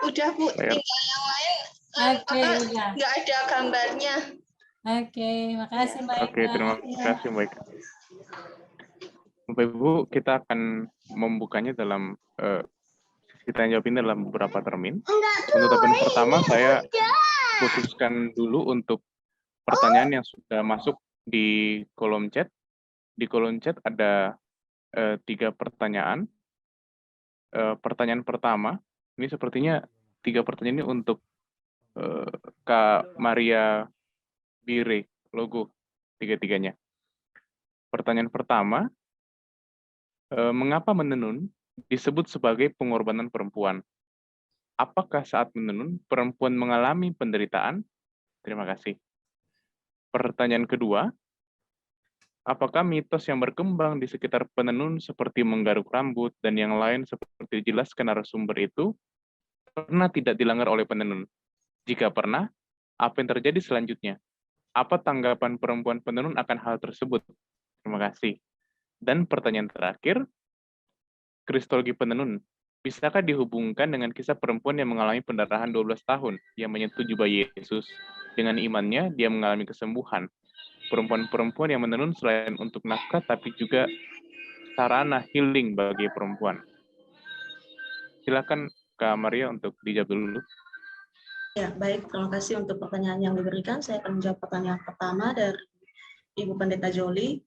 Udah Bu, Layar. tinggal yang lain Oke, udah. nggak ada gambarnya. Oke, makasih Mbak Eka. Oke, terima kasih Mbak Eka. Bapak Ibu, kita akan membukanya dalam sesi tanya jawab ini dalam beberapa termin. Untuk termin pertama, saya khususkan dulu untuk pertanyaan yang sudah masuk di kolom chat. Di kolom chat ada 3 pertanyaan. Pertanyaan pertama, ini sepertinya 3 pertanyaan ini untuk Kak Maria Bire, logo 3-3-nya. Pertanyaan pertama, mengapa menenun disebut sebagai pengorbanan perempuan? Apakah saat menenun perempuan mengalami penderitaan? Terima kasih. Pertanyaan kedua, apakah mitos yang berkembang di sekitar penenun seperti menggaruk rambut dan yang lain seperti dijelaskan narasumber itu pernah tidak dilanggar oleh penenun? Jika pernah, apa yang terjadi selanjutnya? Apa tanggapan perempuan penenun akan hal tersebut? Terima kasih. Dan pertanyaan terakhir, kristologi penenun, bisakah dihubungkan dengan kisah perempuan yang mengalami pendarahan 12 tahun yang menyentuh jubah Yesus? Dengan imannya, dia mengalami kesembuhan. Perempuan-perempuan yang menenun selain untuk nafkah, tapi juga sarana healing bagi perempuan. Silakan Kak Maria untuk dijawab dulu. Ya, baik. Terima kasih untuk pertanyaan yang diberikan. Saya akan menjawab pertanyaan pertama dari Ibu Pendeta Joli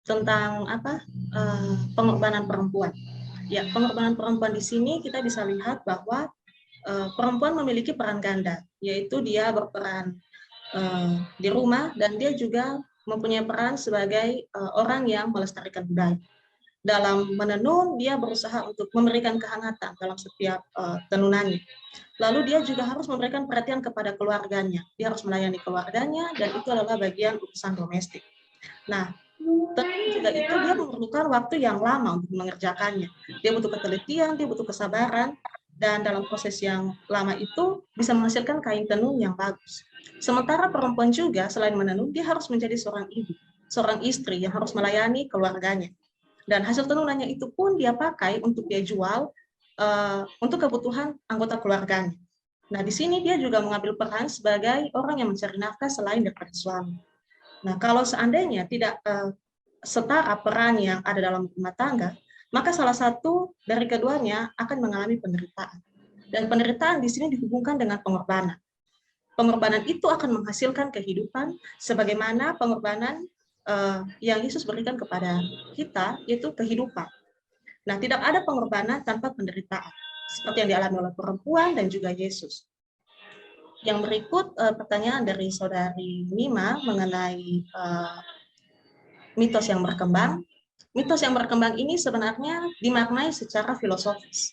tentang pengorbanan perempuan. Ya, pengorbanan perempuan di sini kita bisa lihat bahwa perempuan memiliki peran ganda, yaitu dia berperan di rumah dan dia juga mempunyai peran sebagai orang yang melestarikan budaya. Dalam menenun, dia berusaha untuk memberikan kehangatan dalam setiap tenunannya. Lalu dia juga harus memberikan perhatian kepada keluarganya. Dia harus melayani keluarganya dan itu adalah bagian urusan domestik. Nah, tentu juga itu dia memerlukan waktu yang lama untuk mengerjakannya. Dia butuh ketelitian, dia butuh kesabaran, dan dalam proses yang lama itu bisa menghasilkan kain tenun yang bagus. Sementara perempuan juga selain menenun, dia harus menjadi seorang ibu, seorang istri yang harus melayani keluarganya. Dan hasil tenunannya itu pun dia pakai untuk dia jual untuk kebutuhan anggota keluarganya. Nah, di sini dia juga mengambil peran sebagai orang yang mencari nafkah selain daripada suami. Nah, kalau seandainya tidak setara peran yang ada dalam rumah tangga, maka salah satu dari keduanya akan mengalami penderitaan. Dan penderitaan di sini dihubungkan dengan pengorbanan. Pengorbanan itu akan menghasilkan kehidupan sebagaimana pengorbanan yang Yesus berikan kepada kita, yaitu kehidupan. Nah, tidak ada pengorbanan tanpa penderitaan, seperti yang dialami oleh perempuan dan juga Yesus. Yang berikut pertanyaan dari Saudari Nima mengenai mitos yang berkembang. Mitos yang berkembang ini sebenarnya dimaknai secara filosofis.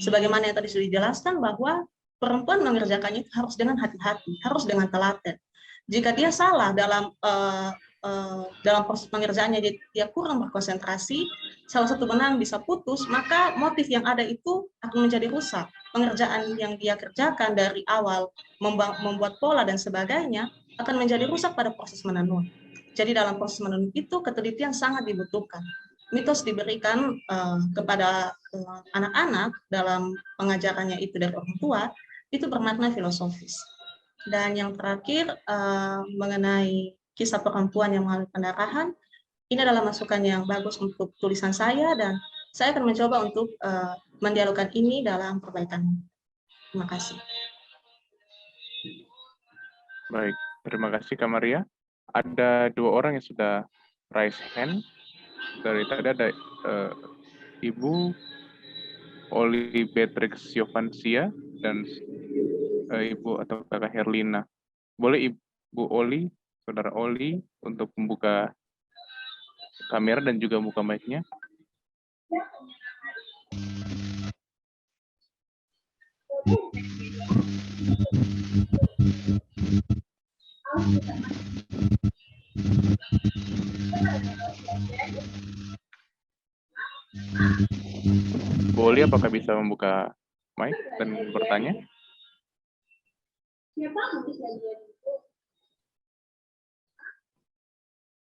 Sebagaimana yang tadi sudah dijelaskan bahwa perempuan mengerjakannya harus dengan hati-hati, harus dengan telaten. Jika dia salah dalam proses pengerjaannya, dia kurang berkonsentrasi, salah satu benang bisa putus, maka motif yang ada itu akan menjadi rusak. Pengerjaan yang dia kerjakan dari awal, membuat pola dan sebagainya, akan menjadi rusak pada proses menenun. Jadi dalam proses menenun itu ketelitian sangat dibutuhkan. Mitos diberikan kepada anak-anak dalam pengajarannya itu dari orang tua, itu bermakna filosofis. Dan yang terakhir mengenai kisah perempuan yang mengalami pendarahan, ini adalah masukan yang bagus untuk tulisan saya dan saya akan mencoba untuk mendialogkan ini dalam perbaikan. Terima kasih. Baik, terima kasih Kak Maria. Ada 2 orang yang sudah raise hand. Dari tadi ada Ibu Oli Beatrix Yovansia dan Ibu atau Kakak Herlina. Boleh Ibu Oli, Saudara Oli, untuk membuka kamera dan juga buka mic-nya. Boleh, apakah bisa membuka mic dan bertanya?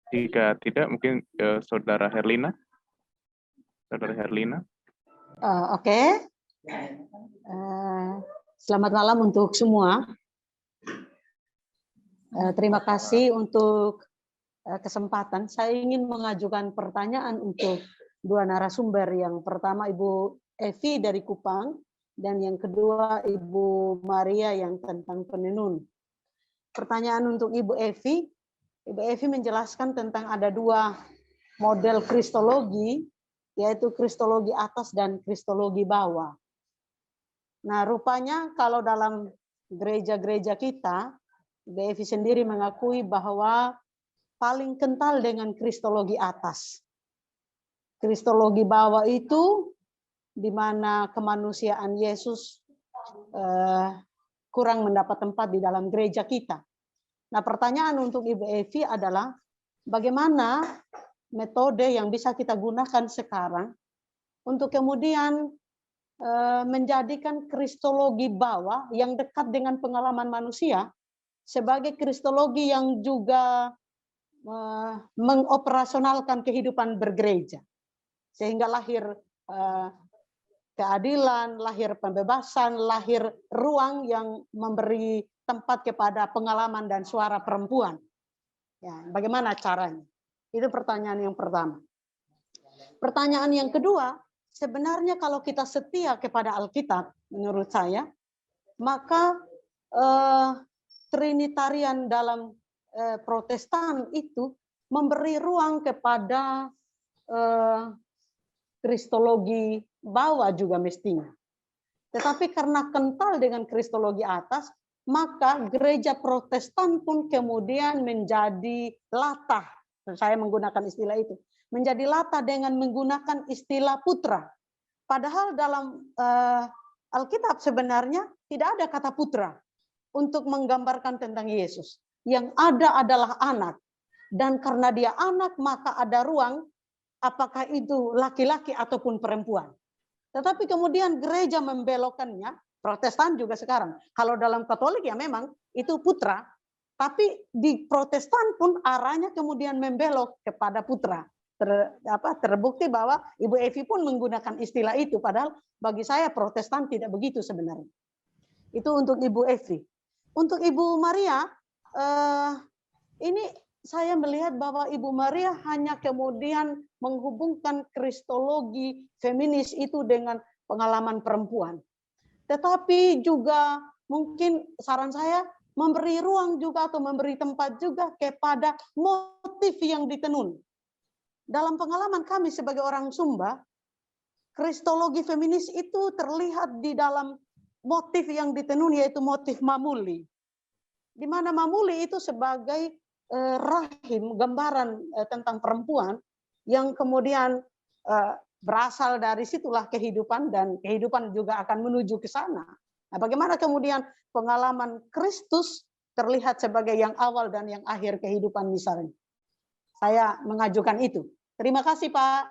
Jika tidak, mungkin Saudara Herlina. Saudara Herlina. Oke. Selamat malam untuk semua. Terima kasih untuk kesempatan. Saya ingin mengajukan pertanyaan untuk dua narasumber. Yang pertama Ibu Evi dari Kupang, dan yang kedua Ibu Maria yang tentang penenun. Pertanyaan untuk Ibu Evi. Ibu Evi menjelaskan tentang ada dua model kristologi, yaitu kristologi atas dan kristologi bawah. Nah, rupanya kalau dalam gereja-gereja kita, Ibu Evi sendiri mengakui bahwa paling kental dengan kristologi atas. Kristologi bawah itu di mana kemanusiaan Yesus kurang mendapat tempat di dalam gereja kita. Nah, pertanyaan untuk Ibu Evi adalah bagaimana metode yang bisa kita gunakan sekarang untuk kemudian menjadikan kristologi bawah yang dekat dengan pengalaman manusia sebagai kristologi yang juga mengoperasionalkan kehidupan bergereja. Sehingga lahir keadilan, lahir pembebasan, lahir ruang yang memberi tempat kepada pengalaman dan suara perempuan. Ya, bagaimana caranya? Itu pertanyaan yang pertama. Pertanyaan yang kedua, sebenarnya kalau kita setia kepada Alkitab, menurut saya, maka Trinitarian dalam Protestan itu memberi ruang kepada kristologi bawah juga mestinya. Tetapi karena kental dengan kristologi atas, maka gereja Protestan pun kemudian menjadi latah. Saya menggunakan istilah itu. Menjadi latah dengan menggunakan istilah putra. Padahal dalam Alkitab sebenarnya tidak ada kata putra untuk menggambarkan tentang Yesus. Yang ada adalah anak. Dan karena dia anak, maka ada ruang apakah itu laki-laki ataupun perempuan. Tetapi kemudian gereja membelokkannya, Protestan juga sekarang. Kalau dalam Katolik ya memang itu putra, tapi di Protestan pun arahnya kemudian membelok kepada putra. Terbukti bahwa Ibu Evi pun menggunakan istilah itu, padahal bagi saya Protestan tidak begitu sebenarnya. Itu untuk Ibu Evi. Untuk Ibu Maria, ini saya melihat bahwa Ibu Maria hanya kemudian menghubungkan kristologi feminis itu dengan pengalaman perempuan. Tetapi juga mungkin saran saya memberi ruang juga atau memberi tempat juga kepada motif yang ditenun. Dalam pengalaman kami sebagai orang Sumba, kristologi feminis itu terlihat di dalam motif yang ditenun, yaitu motif mamuli. Di mana mamuli itu sebagai rahim, gambaran tentang perempuan yang kemudian berasal dari situlah kehidupan, dan kehidupan juga akan menuju ke sana. Nah, bagaimana kemudian pengalaman Kristus terlihat sebagai yang awal dan yang akhir kehidupan misalnya. Saya mengajukan itu. Terima kasih, Pak.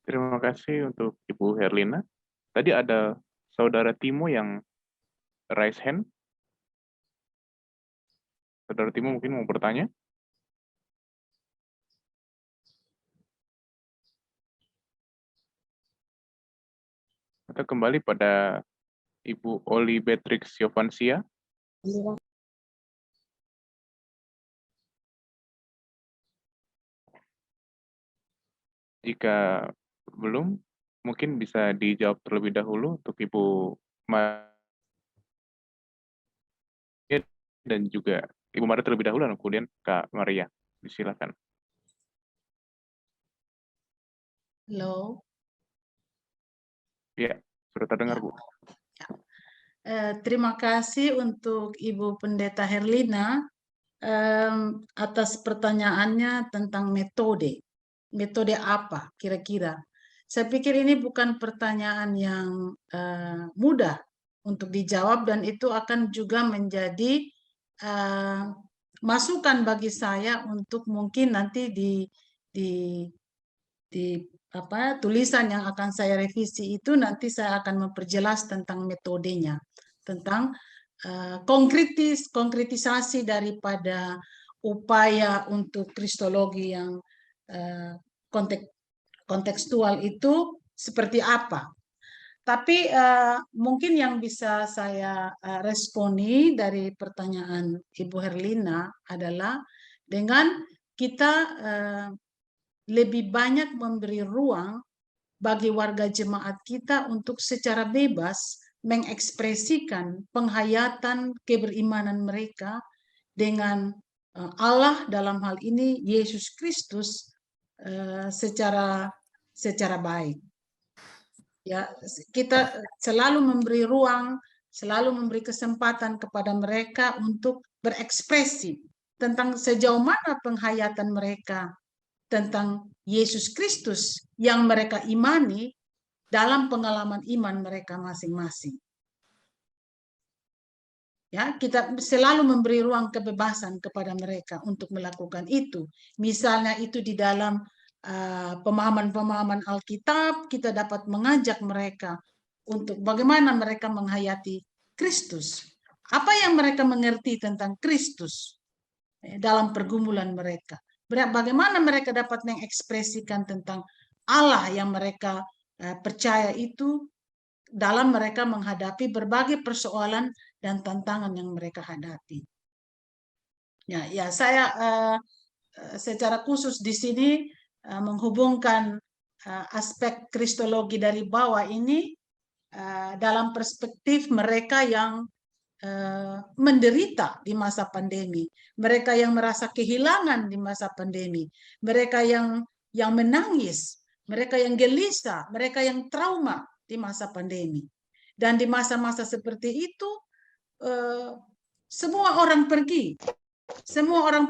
Terima kasih untuk Ibu Herlina. Tadi ada Saudara Timo yang raise hand. Saudara Timo mungkin mau bertanya? Kita kembali pada Ibu Oli Beatrix Yovansia. Jika belum, mungkin bisa dijawab terlebih dahulu untuk Ibu Maria dan juga Ibu Maria terlebih dahulu, dan kemudian Kak Maria. Silakan. Halo. Ya, sudah terdengar, Bu. Terima kasih untuk Ibu Pendeta Herlina atas pertanyaannya tentang metode. Metode apa kira-kira? Saya pikir ini bukan pertanyaan yang mudah untuk dijawab, dan itu akan juga menjadi masukan bagi saya untuk mungkin nanti di tulisan yang akan saya revisi itu nanti saya akan memperjelas tentang metodenya, tentang konkretisasi daripada upaya untuk kristologi yang kontekstual itu seperti apa. Tapi mungkin yang bisa saya responi dari pertanyaan Ibu Herlina adalah dengan kita lebih banyak memberi ruang bagi warga jemaat kita untuk secara bebas mengekspresikan penghayatan keberimanan mereka dengan Allah, dalam hal ini Yesus Kristus, secara baik. Ya, kita selalu memberi ruang, selalu memberi kesempatan kepada mereka untuk berekspresi tentang sejauh mana penghayatan mereka tentang Yesus Kristus yang mereka imani dalam pengalaman iman mereka masing-masing. Ya, kita selalu memberi ruang kebebasan kepada mereka untuk melakukan itu. Misalnya itu di dalam pemahaman-pemahaman Alkitab, kita dapat mengajak mereka untuk bagaimana mereka menghayati Kristus. Apa yang mereka mengerti tentang Kristus dalam pergumulan mereka. Bagaimana mereka dapat mengekspresikan tentang Allah yang mereka percaya itu dalam mereka menghadapi berbagai persoalan dan tantangan yang mereka hadapi. Ya, saya secara khusus di sini menghubungkan aspek kristologi dari bawah ini dalam perspektif mereka yang menderita di masa pandemi, mereka yang merasa kehilangan di masa pandemi, mereka yang menangis, mereka yang gelisah, mereka yang trauma di masa pandemi. Dan di masa-masa seperti itu semua orang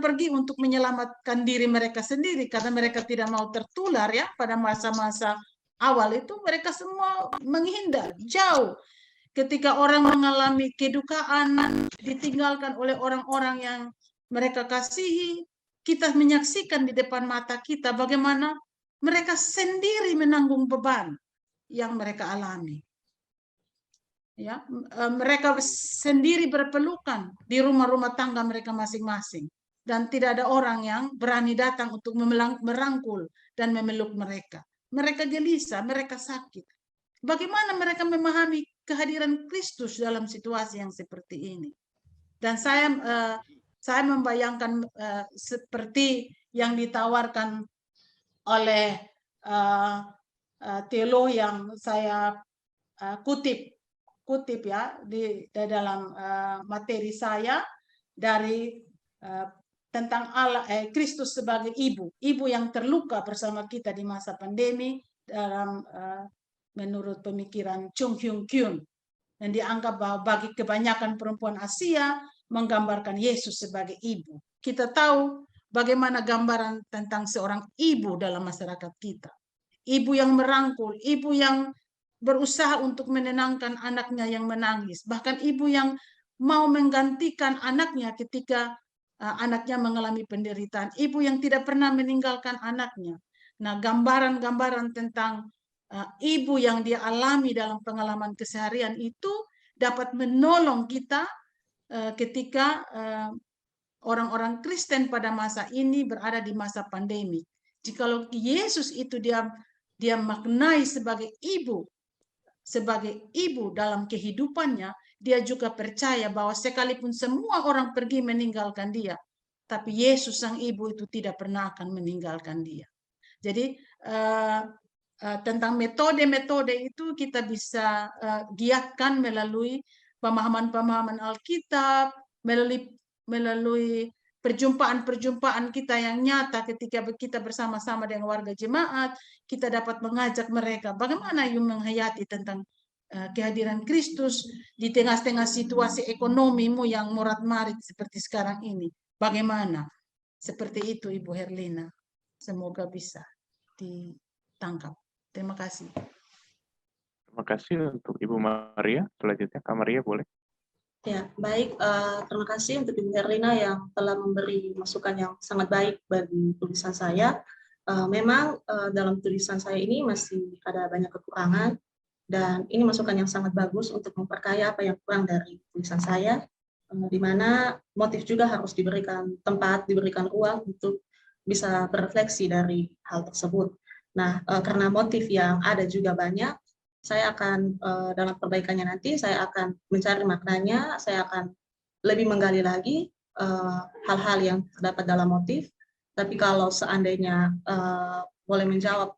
pergi untuk menyelamatkan diri mereka sendiri karena mereka tidak mau tertular. Ya, pada masa-masa awal itu mereka semua menghindar jauh. Ketika orang mengalami kedukaan, ditinggalkan oleh orang-orang yang mereka kasihi, kita menyaksikan di depan mata kita bagaimana mereka sendiri menanggung beban yang mereka alami. Ya, mereka sendiri berpelukan di rumah-rumah tangga mereka masing-masing, dan tidak ada orang yang berani datang untuk merangkul dan memeluk mereka. Mereka gelisah, mereka sakit. Bagaimana mereka memahami kehadiran Kristus dalam situasi yang seperti ini? Dan saya membayangkan seperti yang ditawarkan oleh teolog yang saya kutip ya di dalam materi saya dari tentang Allah, Kristus sebagai ibu yang terluka bersama kita di masa pandemi dalam menurut pemikiran Chung Hyun Kyun, dan dianggap bahwa bagi kebanyakan perempuan Asia menggambarkan Yesus sebagai ibu. Kita tahu bagaimana gambaran tentang seorang ibu dalam masyarakat kita. Ibu yang merangkul, ibu yang berusaha untuk menenangkan anaknya yang menangis, bahkan ibu yang mau menggantikan anaknya ketika anaknya mengalami penderitaan, ibu yang tidak pernah meninggalkan anaknya. Nah, gambaran-gambaran tentang ibu yang dia alami dalam pengalaman keseharian itu dapat menolong kita ketika orang-orang Kristen pada masa ini berada di masa pandemi. Jikalau Yesus itu dia maknai sebagai ibu dalam kehidupannya, dia juga percaya bahwa sekalipun semua orang pergi meninggalkan dia, tapi Yesus sang ibu itu tidak pernah akan meninggalkan dia. Jadi tentang metode-metode itu kita bisa giatkan melalui pemahaman-pemahaman Alkitab, melalui perjumpaan-perjumpaan kita yang nyata ketika kita bersama-sama dengan warga jemaat, kita dapat mengajak mereka bagaimana menghayati tentang kehadiran Kristus di tengah-tengah situasi ekonomimu yang morat-marit seperti sekarang ini. Bagaimana? Seperti itu Ibu Herlina. Semoga bisa ditangkap. Terima kasih. Terima kasih untuk Ibu Maria. Selanjutnya Kak Maria boleh. Ya, baik. Terima kasih untuk Ibu Herlina yang telah memberi masukan yang sangat baik bagi tulisan saya. Memang dalam tulisan saya ini masih ada banyak kekurangan Dan ini masukan yang sangat bagus untuk memperkaya apa yang kurang dari tulisan saya, di mana motif juga harus diberikan tempat, diberikan ruang untuk bisa berefleksi dari hal tersebut. Nah, karena motif yang ada juga banyak, saya akan dalam perbaikannya nanti, saya akan mencari maknanya, saya akan lebih menggali lagi hal-hal yang terdapat dalam motif. Tapi kalau seandainya boleh menjawab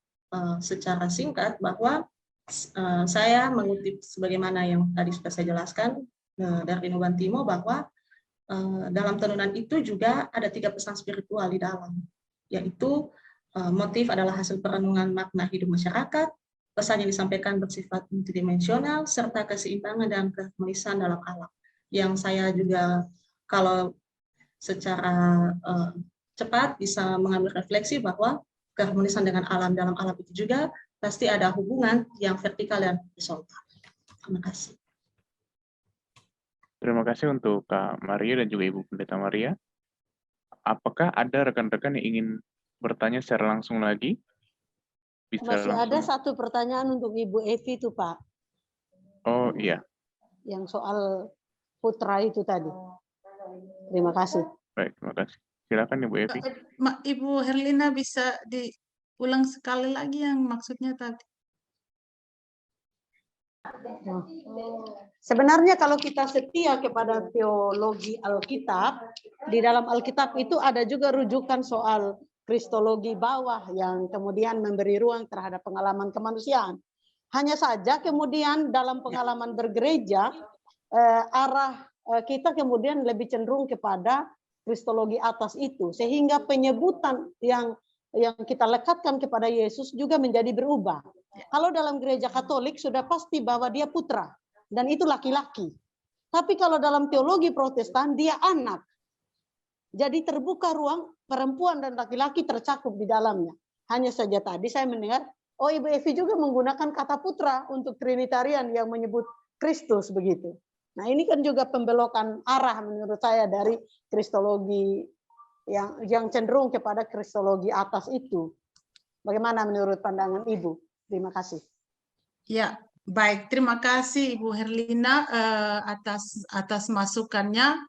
secara singkat, bahwa saya mengutip sebagaimana yang tadi sudah saya jelaskan dari Nuban Timo, bahwa dalam tenunan itu juga ada 3 pesan spiritual di dalam, yaitu motif adalah hasil perenungan makna hidup masyarakat, pesan yang disampaikan bersifat multidimensional, serta keseimbangan dan keharmonisan dalam alam. Yang saya juga kalau secara cepat bisa mengambil refleksi bahwa keharmonisan dengan alam dalam alam itu juga pasti ada hubungan yang vertikal dan horizontal. Terima kasih. Terima kasih untuk Kak Maria dan juga Ibu Pendeta Maria. Apakah ada rekan-rekan yang ingin bertanya secara langsung lagi? Bisa Masih ada langsung. satu pertanyaan untuk Ibu Evi itu, Pak. Oh iya, Yang soal putra itu tadi. Terima kasih. baik, terima kasih. Silakan Ibu Evi. Ibu Herlina bisa diulang sekali lagi yang maksudnya tadi. Sebenarnya kalau kita setia kepada teologi Alkitab, di dalam Alkitab itu ada juga rujukan soal kristologi bawah yang kemudian memberi ruang terhadap pengalaman kemanusiaan. Hanya saja kemudian dalam pengalaman bergereja, arah kita kemudian lebih cenderung kepada kristologi atas itu, sehingga penyebutan yang kita lekatkan kepada Yesus juga menjadi berubah. Kalau dalam gereja Katolik sudah pasti bahwa dia putra dan itu laki-laki. Tapi kalau dalam teologi Protestan dia anak. Jadi terbuka ruang perempuan dan laki-laki tercakup di dalamnya. Hanya saja tadi saya mendengar, oh Ibu Evi juga menggunakan kata putra untuk Trinitarian yang menyebut Kristus begitu. Nah ini kan juga pembelokan arah menurut saya dari kristologi yang cenderung kepada kristologi atas itu. Bagaimana menurut pandangan Ibu? Terima kasih. Ya, baik. Terima kasih Ibu Herlina atas masukannya.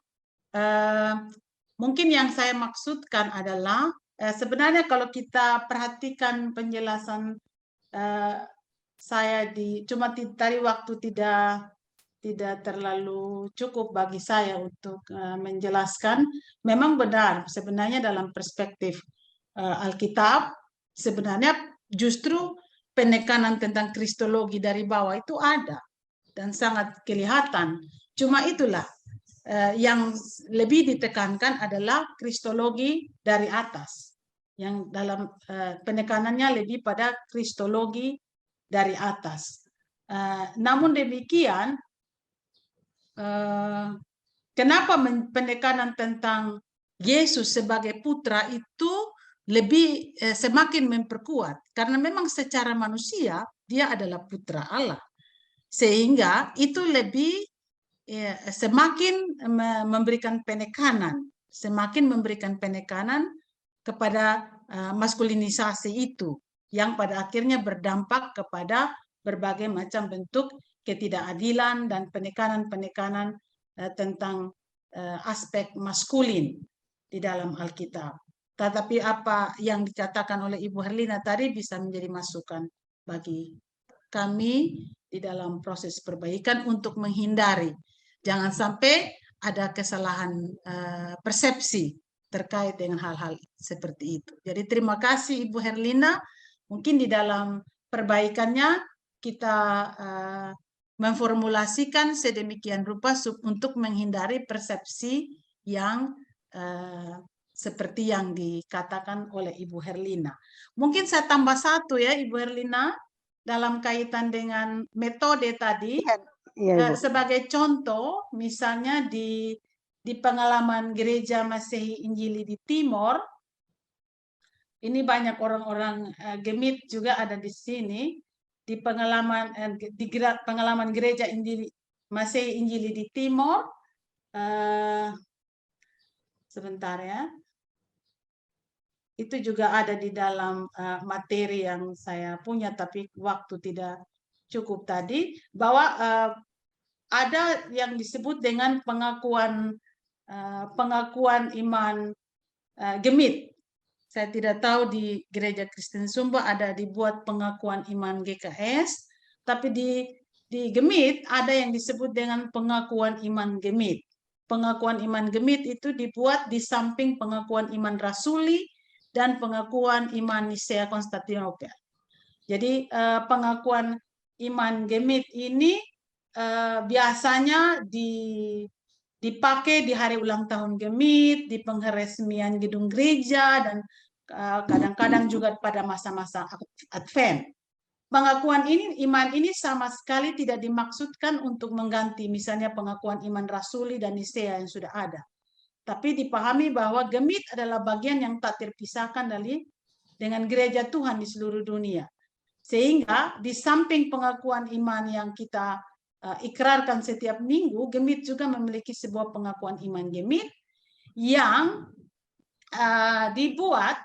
Mungkin yang saya maksudkan adalah sebenarnya kalau kita perhatikan penjelasan saya cuma tadi waktu tidak terlalu cukup bagi saya untuk menjelaskan. Memang benar sebenarnya dalam perspektif Alkitab sebenarnya justru penekanan tentang kristologi dari bawah itu ada dan sangat kelihatan. Cuma itulah yang lebih ditekankan adalah kristologi dari atas. Yang dalam penekanannya lebih pada kristologi dari atas. Namun demikian, kenapa penekanan tentang Yesus sebagai putra itu lebih semakin memperkuat, karena memang secara manusia dia adalah putra Allah, sehingga itu lebih semakin memberikan penekanan kepada maskulinisasi itu, yang pada akhirnya berdampak kepada berbagai macam bentuk ketidakadilan dan penekanan-penekanan tentang aspek maskulin di dalam Alkitab. Tetapi apa yang dikatakan oleh Ibu Herlina tadi bisa menjadi masukan bagi kami di dalam proses perbaikan untuk menghindari jangan sampai ada kesalahan persepsi terkait dengan hal-hal seperti itu. Jadi terima kasih Ibu Herlina. Mungkin di dalam perbaikannya kita memformulasikan sedemikian rupa untuk menghindari persepsi yang seperti yang dikatakan oleh Ibu Herlina. Mungkin saya tambah satu ya Ibu Herlina, dalam kaitan dengan metode tadi, sebagai contoh, misalnya di pengalaman gereja Masehi Injili di Timor, ini banyak orang-orang Gemit juga ada di sini, di pengalaman gereja Masehi Injili di Timor, sebentar ya. Itu juga ada di dalam materi yang saya punya, tapi waktu tidak cukup tadi, bahwa ada yang disebut dengan pengakuan iman gemit. Saya tidak tahu di Gereja Kristen Sumba ada dibuat pengakuan iman GKS, tapi di Gemit ada yang disebut dengan pengakuan iman gemit. Pengakuan iman gemit itu dibuat di samping pengakuan iman rasuli dan pengakuan iman Nisea Konstantinopel. Jadi pengakuan iman gemit ini biasanya dipakai di hari ulang tahun Gemit, di pengresmian gedung gereja, dan kadang-kadang juga pada masa-masa Advent. Pengakuan iman ini sama sekali tidak dimaksudkan untuk mengganti misalnya pengakuan iman rasuli dan Nisea yang sudah ada. Tapi dipahami bahwa Gemit adalah bagian yang tak terpisahkan dengan gereja Tuhan di seluruh dunia. Sehingga di samping pengakuan iman yang kita ikrarkan setiap minggu, Gemit juga memiliki sebuah pengakuan iman Gemit yang dibuat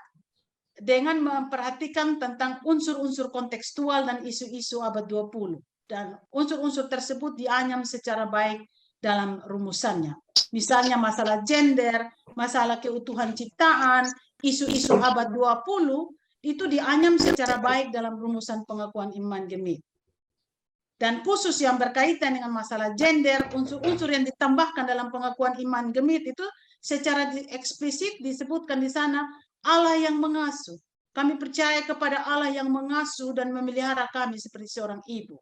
dengan memperhatikan tentang unsur-unsur kontekstual dan isu-isu abad 20. Dan unsur-unsur tersebut dianyam secara baik dalam rumusannya. Misalnya masalah gender, masalah keutuhan ciptaan, isu-isu abad 20, itu dianyam secara baik dalam rumusan pengakuan iman Gemit. Dan khusus yang berkaitan dengan masalah gender, unsur-unsur yang ditambahkan dalam pengakuan iman Gemit itu secara eksplisit disebutkan di sana Allah yang mengasuh. Kami percaya kepada Allah yang mengasuh dan memelihara kami seperti seorang ibu.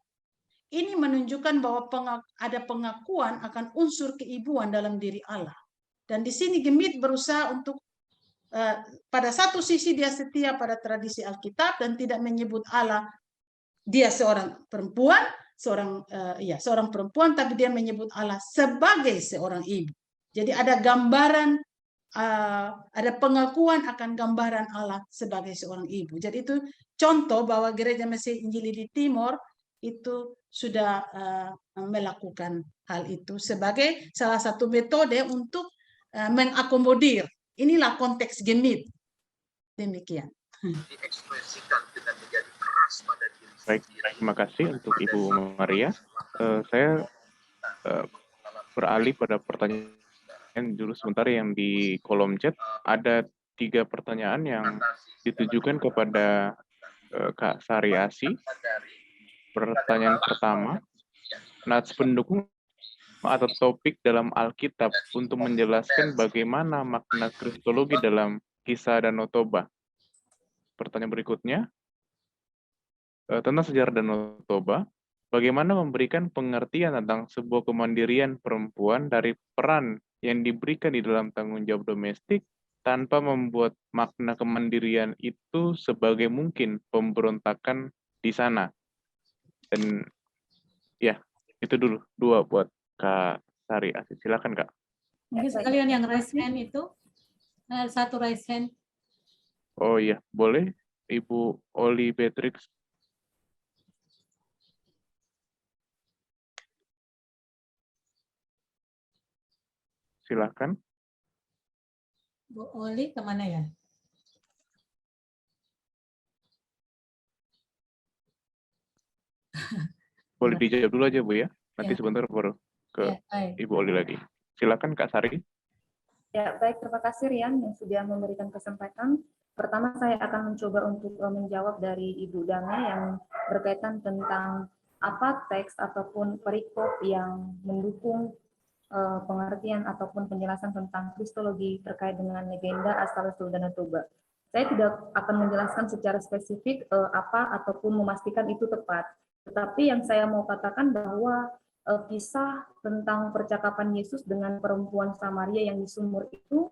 Ini menunjukkan bahwa ada pengakuan akan unsur keibuan dalam diri Allah. Dan di sini Gemit berusaha untuk pada satu sisi dia setia pada tradisi Alkitab dan tidak menyebut Allah dia seorang perempuan, seorang perempuan, tapi dia menyebut Allah sebagai seorang ibu. Jadi ada gambaran, ada pengakuan akan gambaran Allah sebagai seorang ibu. Jadi itu contoh bahwa Gereja Mesih Injili di Timor itu sudah melakukan hal itu sebagai salah satu metode untuk mengakomodir. Inilah konteks Gemit. Demikian. Diekspresikan dengan menjadi keras pada diri. Baik, terima kasih untuk Ibu Maria. Saya beralih pada pertanyaan dulu sebentar yang di kolom chat. Ada 3 pertanyaan yang ditujukan kepada Kak Sari Asi. Pertanyaan pertama, nats pendukung atau topik dalam Alkitab untuk menjelaskan bagaimana makna kristologi dalam Kisah Danau Toba. Pertanyaan berikutnya, tentang sejarah Danau Toba, bagaimana memberikan pengertian tentang sebuah kemandirian perempuan dari peran yang diberikan di dalam tanggung jawab domestik tanpa membuat makna kemandirian itu sebagai mungkin pemberontakan di sana. Dan ya, itu dulu 2 buat Kak Sari Asi. Silakan Kak. Mungkin sekalian yang raise hand itu, satu raise hand. Oh iya, boleh Ibu Oli Beatrix. Silakan. Bu Oli kemana ya? Boleh dijawab dulu aja Bu ya. Nanti Ya. sebentar baru ke Ya, baik. Ibu Oli lagi. Silakan Kak Sari. Ya, baik, terima kasih Rian yang sudah memberikan kesempatan. Pertama saya akan mencoba untuk menjawab dari Ibu Dame yang berkaitan tentang apa teks ataupun perikop yang mendukung pengertian ataupun penjelasan tentang kristologi terkait dengan legenda asal-usul Danau Toba. Saya tidak akan menjelaskan secara spesifik apa ataupun memastikan itu tepat. Tetapi yang saya mau katakan bahwa kisah tentang percakapan Yesus dengan perempuan Samaria yang di sumur itu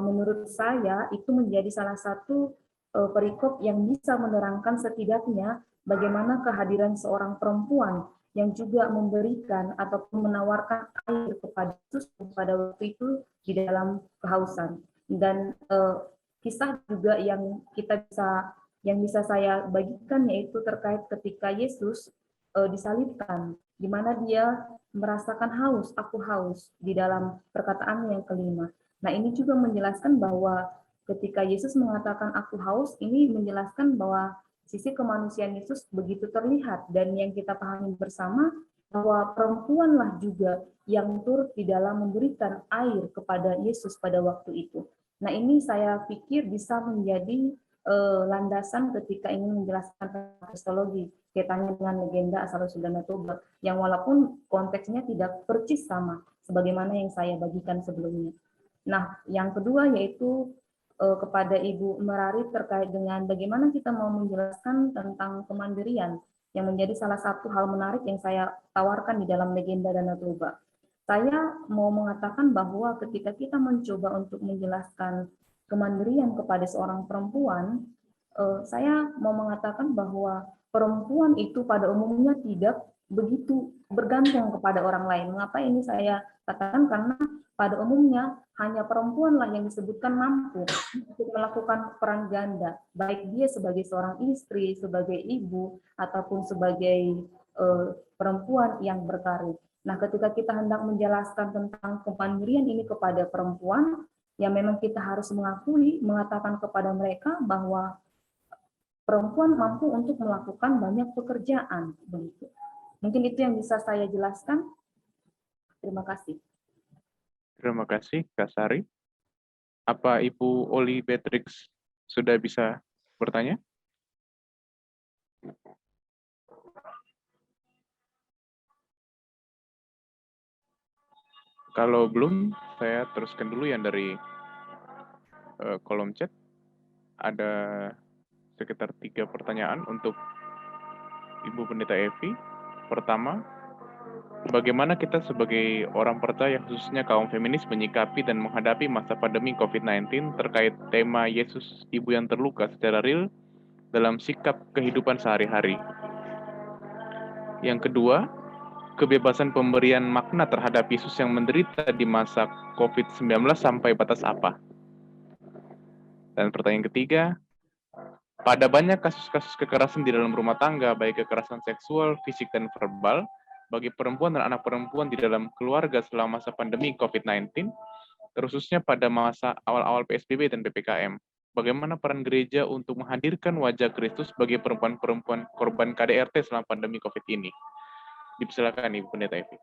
menurut saya itu menjadi salah satu perikop yang bisa menerangkan setidaknya bagaimana kehadiran seorang perempuan yang juga memberikan ataupun menawarkan air kepada Yesus pada waktu itu di dalam kehausan. Dan kisah juga yang bisa saya bagikan yaitu terkait ketika Yesus disalibkan, di mana dia merasakan haus, aku haus di dalam perkataan yang kelima. Nah, ini juga menjelaskan bahwa ketika Yesus mengatakan aku haus, ini menjelaskan bahwa sisi kemanusiaan Yesus begitu terlihat, dan yang kita pahami bersama bahwa perempuanlah juga yang turut di dalam memberikan air kepada Yesus pada waktu itu. Nah, ini saya pikir bisa menjadi landasan ketika ingin menjelaskan tentang kristologi, kaitannya dengan legenda asal-usul Danau Toba, yang walaupun konteksnya tidak persis sama sebagaimana yang saya bagikan sebelumnya. Nah, yang kedua yaitu kepada Ibu Merari terkait dengan bagaimana kita mau menjelaskan tentang kemandirian, yang menjadi salah satu hal menarik yang saya tawarkan di dalam legenda Danau Toba. Saya mau mengatakan bahwa ketika kita mencoba untuk menjelaskan kemandirian kepada seorang perempuan, saya mau mengatakan bahwa perempuan itu pada umumnya tidak begitu bergantung kepada orang lain. Mengapa ini saya katakan? Karena pada umumnya hanya perempuanlah yang disebutkan mampu untuk melakukan peran ganda, baik dia sebagai seorang istri, sebagai ibu, ataupun sebagai perempuan yang berkarir. Nah, ketika kita hendak menjelaskan tentang kemandirian ini kepada perempuan, ya memang kita harus mengatakan kepada mereka bahwa perempuan mampu untuk melakukan banyak pekerjaan. Begitu. Mungkin itu yang bisa saya jelaskan. Terima kasih. Terima kasih, Kak Sari. Apa Ibu Oli Beatrix sudah bisa bertanya? Kalau belum, saya teruskan dulu yang dari kolom chat. Ada sekitar 3 pertanyaan untuk Ibu Pendeta Evi. Pertama, bagaimana kita sebagai orang percaya, khususnya kaum feminis, menyikapi dan menghadapi masa pandemi COVID-19 terkait tema Yesus, Ibu yang terluka secara real dalam sikap kehidupan sehari-hari. Yang kedua, kebebasan pemberian makna terhadap Yesus yang menderita di masa COVID-19 sampai batas apa? Dan pertanyaan ketiga, pada banyak kasus-kasus kekerasan di dalam rumah tangga, baik kekerasan seksual, fisik, dan verbal, bagi perempuan dan anak perempuan di dalam keluarga selama masa pandemi COVID-19, terkhususnya pada masa awal-awal PSBB dan PPKM. Bagaimana peran gereja untuk menghadirkan wajah Kristus bagi perempuan-perempuan korban KDRT selama pandemi COVID ini? Dipersilakan Ibu Pendeta Evi.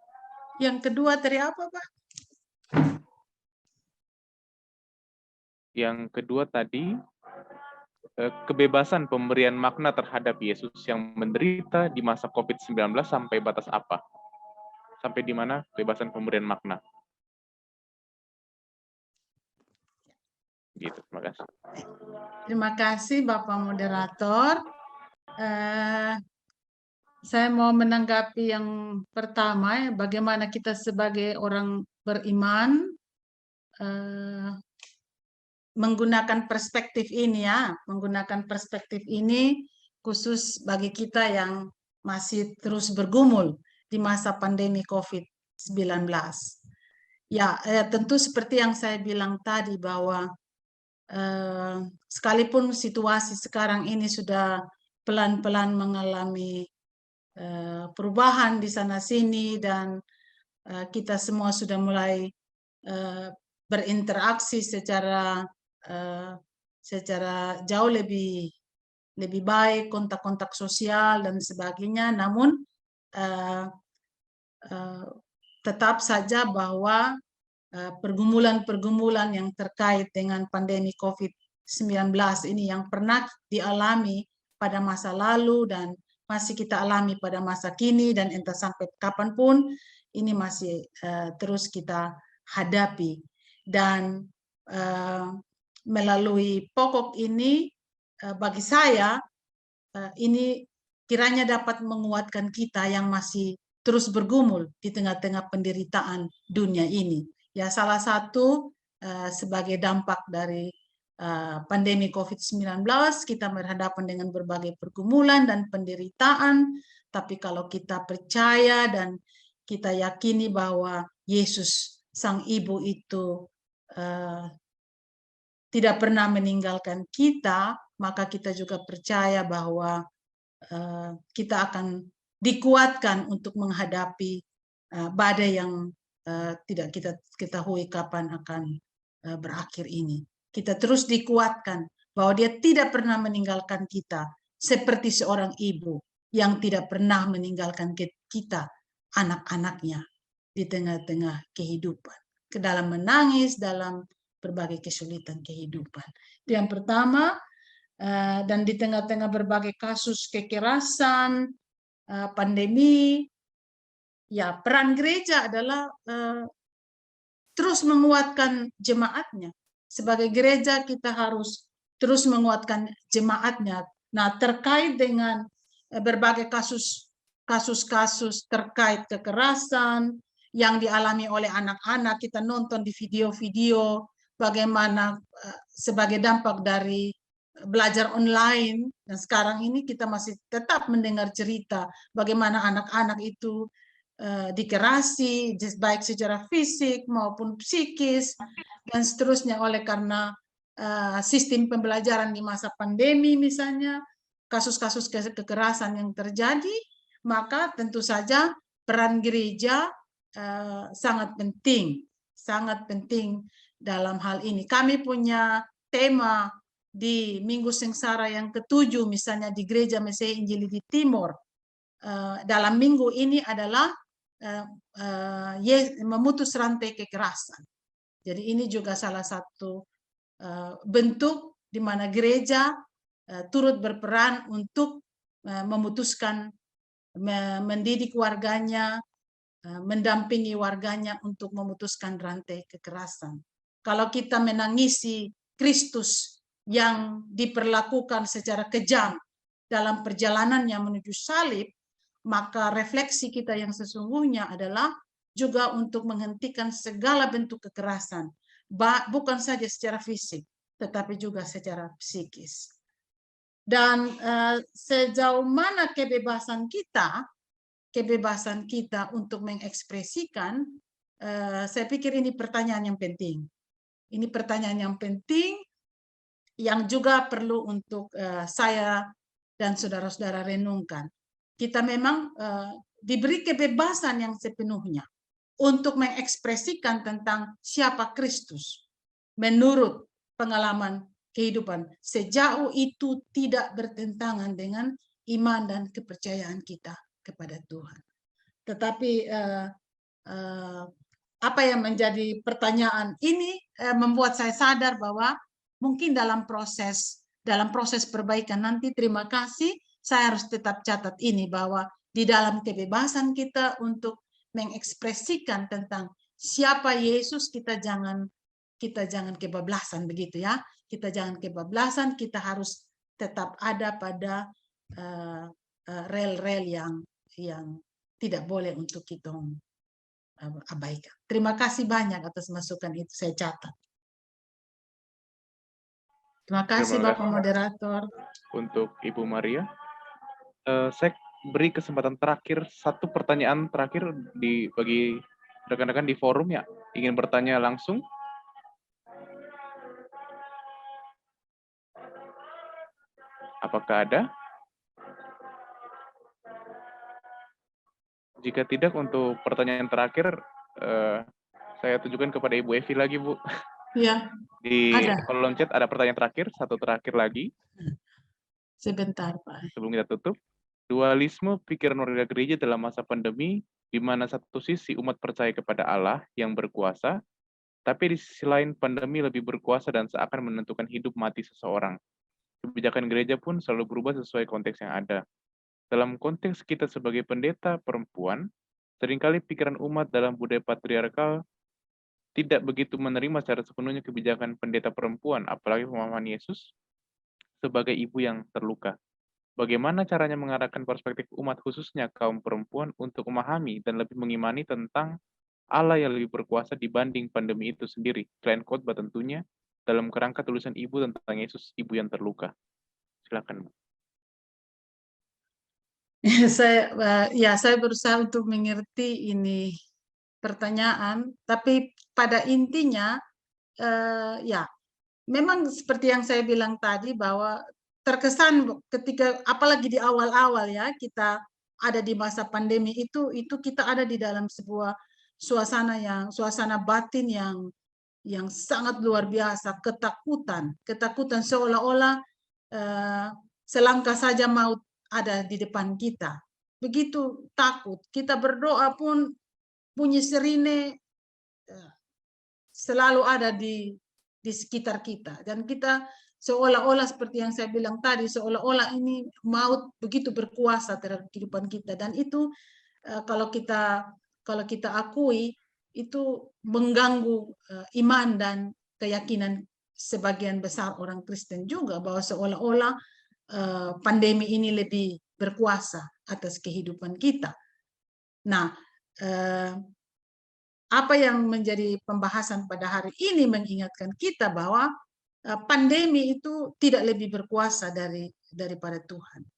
Yang kedua dari apa, Pak? Yang kedua tadi, kebebasan pemberian makna terhadap Yesus yang menderita di masa COVID-19 sampai batas apa? Sampai di mana kebebasan pemberian makna? Gitu, terima kasih. Terima kasih Bapak Moderator. Saya mau menanggapi yang pertama, ya, bagaimana kita sebagai orang beriman menggunakan perspektif ini, ya, menggunakan perspektif ini khusus bagi kita yang masih terus bergumul di masa pandemi COVID-19. Ya, tentu seperti yang saya bilang tadi bahwa sekalipun situasi sekarang ini sudah pelan-pelan mengalami perubahan di sana-sini dan kita semua sudah mulai berinteraksi secara jauh lebih baik, kontak-kontak sosial dan sebagainya. Namun tetap saja bahwa pergumulan-pergumulan yang terkait dengan pandemi COVID-19 ini yang pernah dialami pada masa lalu dan masih kita alami pada masa kini dan entah sampai kapanpun ini masih terus kita hadapi. Dan melalui pokok ini bagi saya ini kiranya dapat menguatkan kita yang masih terus bergumul di tengah-tengah penderitaan dunia ini. Ya, salah satu sebagai dampak dari pandemi COVID-19 kita berhadapan dengan berbagai pergumulan dan penderitaan, tapi kalau kita percaya dan kita yakini bahwa Yesus Sang Ibu itu tidak pernah meninggalkan kita, maka kita juga percaya bahwa kita akan dikuatkan untuk menghadapi badai yang tidak kita ketahui kapan akan berakhir ini. Kita terus dikuatkan bahwa Dia tidak pernah meninggalkan kita seperti seorang ibu yang tidak pernah meninggalkan kita, anak-anaknya, di tengah-tengah kehidupan, ke dalam menangis, dalam berbagai kesulitan kehidupan. Itu yang pertama. Dan di tengah-tengah berbagai kasus kekerasan, pandemi, ya peran gereja adalah terus menguatkan jemaatnya. Sebagai gereja kita harus terus menguatkan jemaatnya. Nah, terkait dengan berbagai kasus-kasus terkait kekerasan yang dialami oleh anak-anak, kita nonton di video-video bagaimana sebagai dampak dari belajar online, dan sekarang ini kita masih tetap mendengar cerita bagaimana anak-anak itu dikerasi baik secara fisik maupun psikis dan seterusnya oleh karena sistem pembelajaran di masa pandemi misalnya, kasus-kasus kekerasan yang terjadi, maka tentu saja peran gereja sangat penting dalam hal ini. Kami punya tema di Minggu Sengsara yang ke-7 misalnya di Gereja Mesei Injili di Timor. Dalam minggu ini adalah memutus rantai kekerasan. Jadi ini juga salah satu bentuk di mana gereja turut berperan untuk memutuskan, mendidik warganya, mendampingi warganya untuk memutuskan rantai kekerasan. Kalau kita menangisi Kristus yang diperlakukan secara kejam dalam perjalanannya menuju salib, maka refleksi kita yang sesungguhnya adalah juga untuk menghentikan segala bentuk kekerasan, bukan saja secara fisik, tetapi juga secara psikis. Dan sejauh mana kebebasan kita untuk mengekspresikan, saya pikir ini pertanyaan yang penting. Ini pertanyaan yang penting yang juga perlu untuk saya dan saudara-saudara renungkan. Kita memang diberi kebebasan yang sepenuhnya untuk mengekspresikan tentang siapa Kristus menurut pengalaman kehidupan, sejauh itu tidak bertentangan dengan iman dan kepercayaan kita kepada Tuhan. Tetapi apa yang menjadi pertanyaan ini membuat saya sadar bahwa mungkin dalam proses perbaikan nanti, terima kasih, saya harus tetap catat ini bahwa di dalam kebebasan kita untuk mengekspresikan tentang siapa Yesus, kita jangan kebablasan begitu ya. Kita jangan kebablasan, kita harus tetap ada pada rel-rel yang tidak boleh untuk kita abaikan. Terima kasih banyak atas masukan itu, saya catat. Terima kasih Bapak Moderator. Untuk Ibu Maria, saya beri kesempatan terakhir, satu pertanyaan terakhir bagi rekan-rekan di forum ya, ingin bertanya langsung. Apakah ada? Jika tidak, untuk pertanyaan terakhir, saya tujukan kepada Ibu Evi lagi, Bu. Ya, di ada. kolom chat ada pertanyaan terakhir, satu terakhir lagi. Sebentar, Pak. Sebelum kita tutup, dualisme pikiran warga gereja dalam masa pandemi, di mana satu sisi umat percaya kepada Allah yang berkuasa, tapi di sisi lain pandemi lebih berkuasa dan seakan menentukan hidup mati seseorang. Kebijakan gereja pun selalu berubah sesuai konteks yang ada. Dalam konteks kita sebagai pendeta perempuan, seringkali pikiran umat dalam budaya patriarkal tidak begitu menerima secara sepenuhnya kebijakan pendeta perempuan, apalagi pemahaman Yesus sebagai ibu yang terluka. Bagaimana caranya mengarahkan perspektif umat khususnya kaum perempuan untuk memahami dan lebih mengimani tentang Allah yang lebih berkuasa dibanding pandemi itu sendiri, selain khotbah tentunya, dalam kerangka tulisan ibu tentang Yesus, ibu yang terluka. Silakan, Bu. Saya berusaha untuk mengerti ini pertanyaan, tapi pada intinya ya memang seperti yang saya bilang tadi bahwa terkesan ketika apalagi di awal-awal ya kita ada di masa pandemi itu kita ada di dalam sebuah suasana batin yang sangat luar biasa, ketakutan seolah-olah selangkah saja maut ada di depan kita. Begitu takut, kita berdoa pun bunyi sirine selalu ada di sekitar kita. Dan kita seolah-olah seperti yang saya bilang tadi, seolah-olah ini maut begitu berkuasa terhadap kehidupan kita. Dan itu kalau kita akui, itu mengganggu iman dan keyakinan sebagian besar orang Kristen juga, bahwa seolah-olah pandemi ini lebih berkuasa atas kehidupan kita. Nah, apa yang menjadi pembahasan pada hari ini mengingatkan kita bahwa pandemi itu tidak lebih berkuasa daripada Tuhan.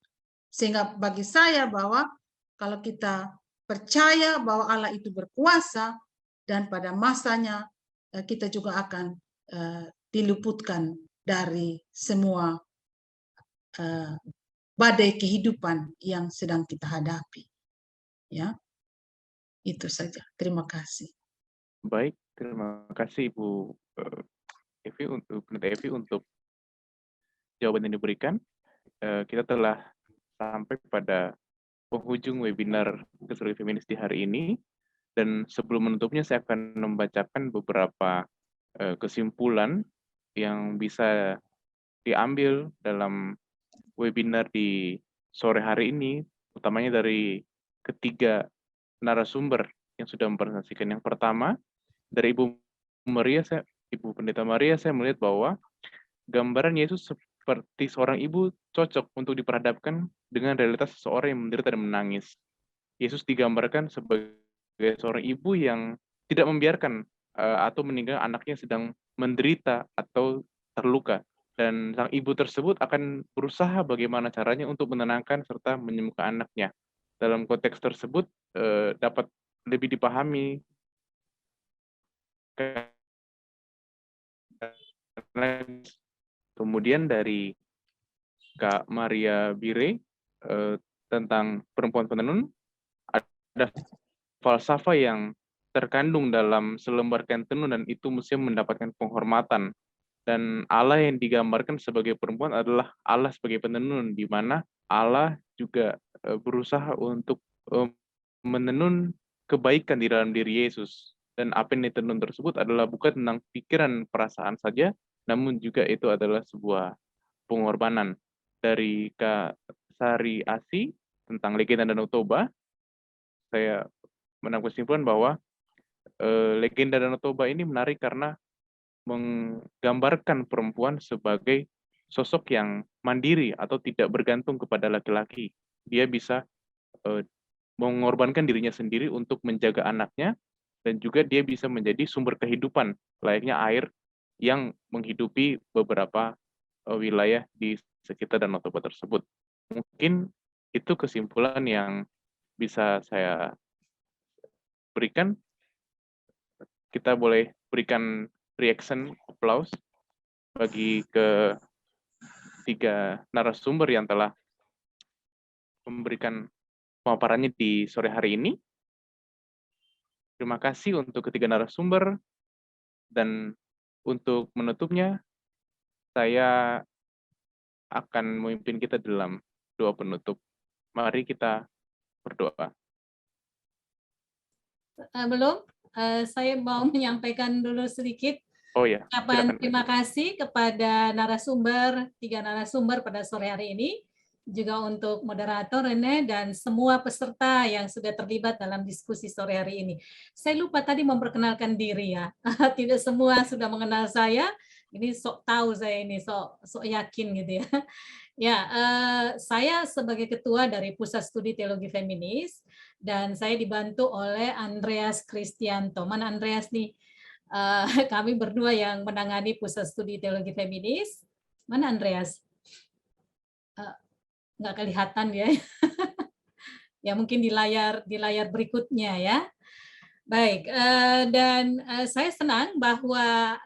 Sehingga bagi saya bahwa kalau kita percaya bahwa Allah itu berkuasa, dan pada masanya kita juga akan diluputkan dari semua badai kehidupan yang sedang kita hadapi. Ya, itu saja. Terima kasih. Baik, terima kasih Ibu Evi untuk jawaban yang diberikan. Kita telah sampai pada penghujung webinar Kristologi Feminis di hari ini. Dan sebelum menutupnya, saya akan membacakan beberapa kesimpulan yang bisa diambil dalam webinar di sore hari ini, utamanya dari ketiga narasumber yang sudah mempresentasikan. Yang pertama, dari Ibu Pendeta Maria, saya melihat bahwa gambaran Yesus seperti seorang ibu cocok untuk diperhadapkan dengan realitas seseorang yang menderita dan menangis. Yesus digambarkan sebagai seorang ibu yang tidak membiarkan atau meninggalkan anaknya sedang menderita atau terluka. Dan sang ibu tersebut akan berusaha bagaimana caranya untuk menenangkan serta menyembuhkan anaknya. Dalam konteks tersebut dapat lebih dipahami kemudian dari Kak Maria Bire tentang perempuan penenun, ada falsafah yang terkandung dalam selembar kain tenun dan itu mesti mendapatkan penghormatan. Dan Allah yang digambarkan sebagai perempuan adalah Allah sebagai penenun, di mana Allah juga berusaha untuk menenun kebaikan di dalam diri Yesus. Dan apa yang ditenun tersebut adalah bukan tentang pikiran perasaan saja, namun juga itu adalah sebuah pengorbanan. Dari Kak Sari Asi tentang Legenda Danau Toba, saya menangkap kesimpulan bahwa Legenda Danau Toba ini menarik karena menggambarkan perempuan sebagai sosok yang mandiri atau tidak bergantung kepada laki-laki. Dia bisa mengorbankan dirinya sendiri untuk menjaga anaknya, dan juga dia bisa menjadi sumber kehidupan, layaknya air yang menghidupi beberapa wilayah di sekitar Danau Toba tersebut. Mungkin itu kesimpulan yang bisa saya berikan. Kita boleh berikan reaction, applause bagi ketiga narasumber yang telah memberikan pemaparannya di sore hari ini. Terima kasih untuk ketiga narasumber, dan untuk menutupnya, saya akan memimpin kita dalam doa penutup. Mari kita berdoa. Belum, saya mau menyampaikan dulu sedikit. Oh ya, Ucapan terima kasih kepada tiga narasumber pada sore hari ini, juga untuk moderator Rene dan semua peserta yang sudah terlibat dalam diskusi sore hari ini. Saya lupa tadi memperkenalkan diri ya. Tidak semua sudah mengenal saya. Ini sok tahu saya ini, sok yakin gitu ya. Ya, saya sebagai ketua dari Pusat Studi Teologi Feminis dan saya dibantu oleh Andreas Kristianto. Mana Andreas nih? Kami berdua yang menangani Pusat Studi Teologi Feminis. Mana Andreas? Nggak kelihatan ya. Ya mungkin di layar berikutnya ya. Baik, dan saya senang bahwa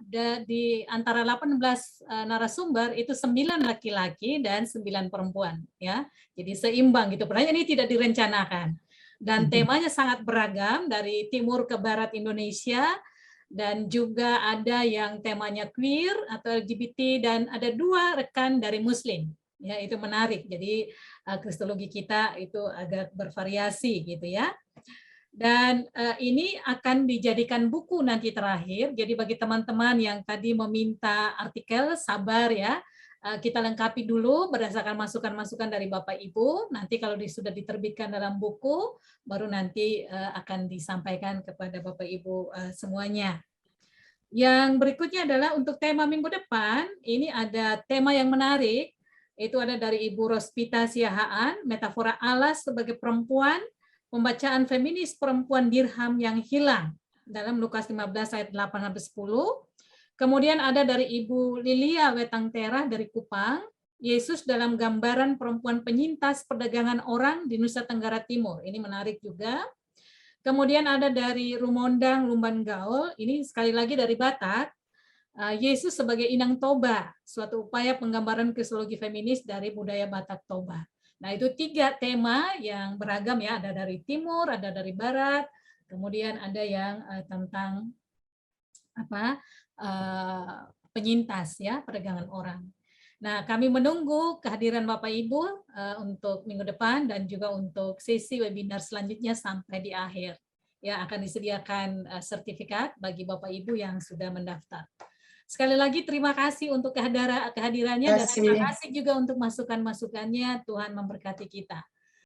di antara 18 narasumber itu 9 laki-laki dan 9 perempuan ya. Jadi seimbang gitu. Padahal ini tidak direncanakan. Dan temanya sangat beragam dari timur ke barat Indonesia, dan juga ada yang temanya queer atau LGBT, dan ada 2 rekan dari Muslim. Ya, itu menarik. Jadi kristologi kita itu agak bervariasi gitu ya. Dan ini akan dijadikan buku nanti terakhir. Jadi bagi teman-teman yang tadi meminta artikel, sabar ya. Kita lengkapi dulu berdasarkan masukan-masukan dari Bapak Ibu. Nanti kalau sudah diterbitkan dalam buku, baru nanti akan disampaikan kepada Bapak Ibu semuanya. Yang berikutnya adalah untuk tema minggu depan, ini ada tema yang menarik, itu ada dari Ibu Rospita Siahaan, metafora alas sebagai perempuan, pembacaan feminis perempuan dirham yang hilang, dalam Lukas 15 ayat 8-10. Kemudian ada dari Ibu Lilia Wetangtera dari Kupang, Yesus dalam gambaran perempuan penyintas perdagangan orang di Nusa Tenggara Timur. Ini menarik juga. Kemudian ada dari Rumondang Lumban Gaul, ini sekali lagi dari Batak, Yesus sebagai Inang Toba, suatu upaya penggambaran kristologi feminis dari budaya Batak Toba. Nah, itu 3 tema yang beragam ya, ada dari timur, ada dari barat, kemudian ada yang tentang penyintas ya, perdagangan orang. Nah, kami menunggu kehadiran Bapak Ibu untuk minggu depan dan juga untuk sesi webinar selanjutnya sampai di akhir. Ya, akan disediakan sertifikat bagi Bapak Ibu yang sudah mendaftar. Sekali lagi terima kasih untuk kehadirannya dan terima kasih juga untuk masukan-masukannya. Tuhan memberkati kita.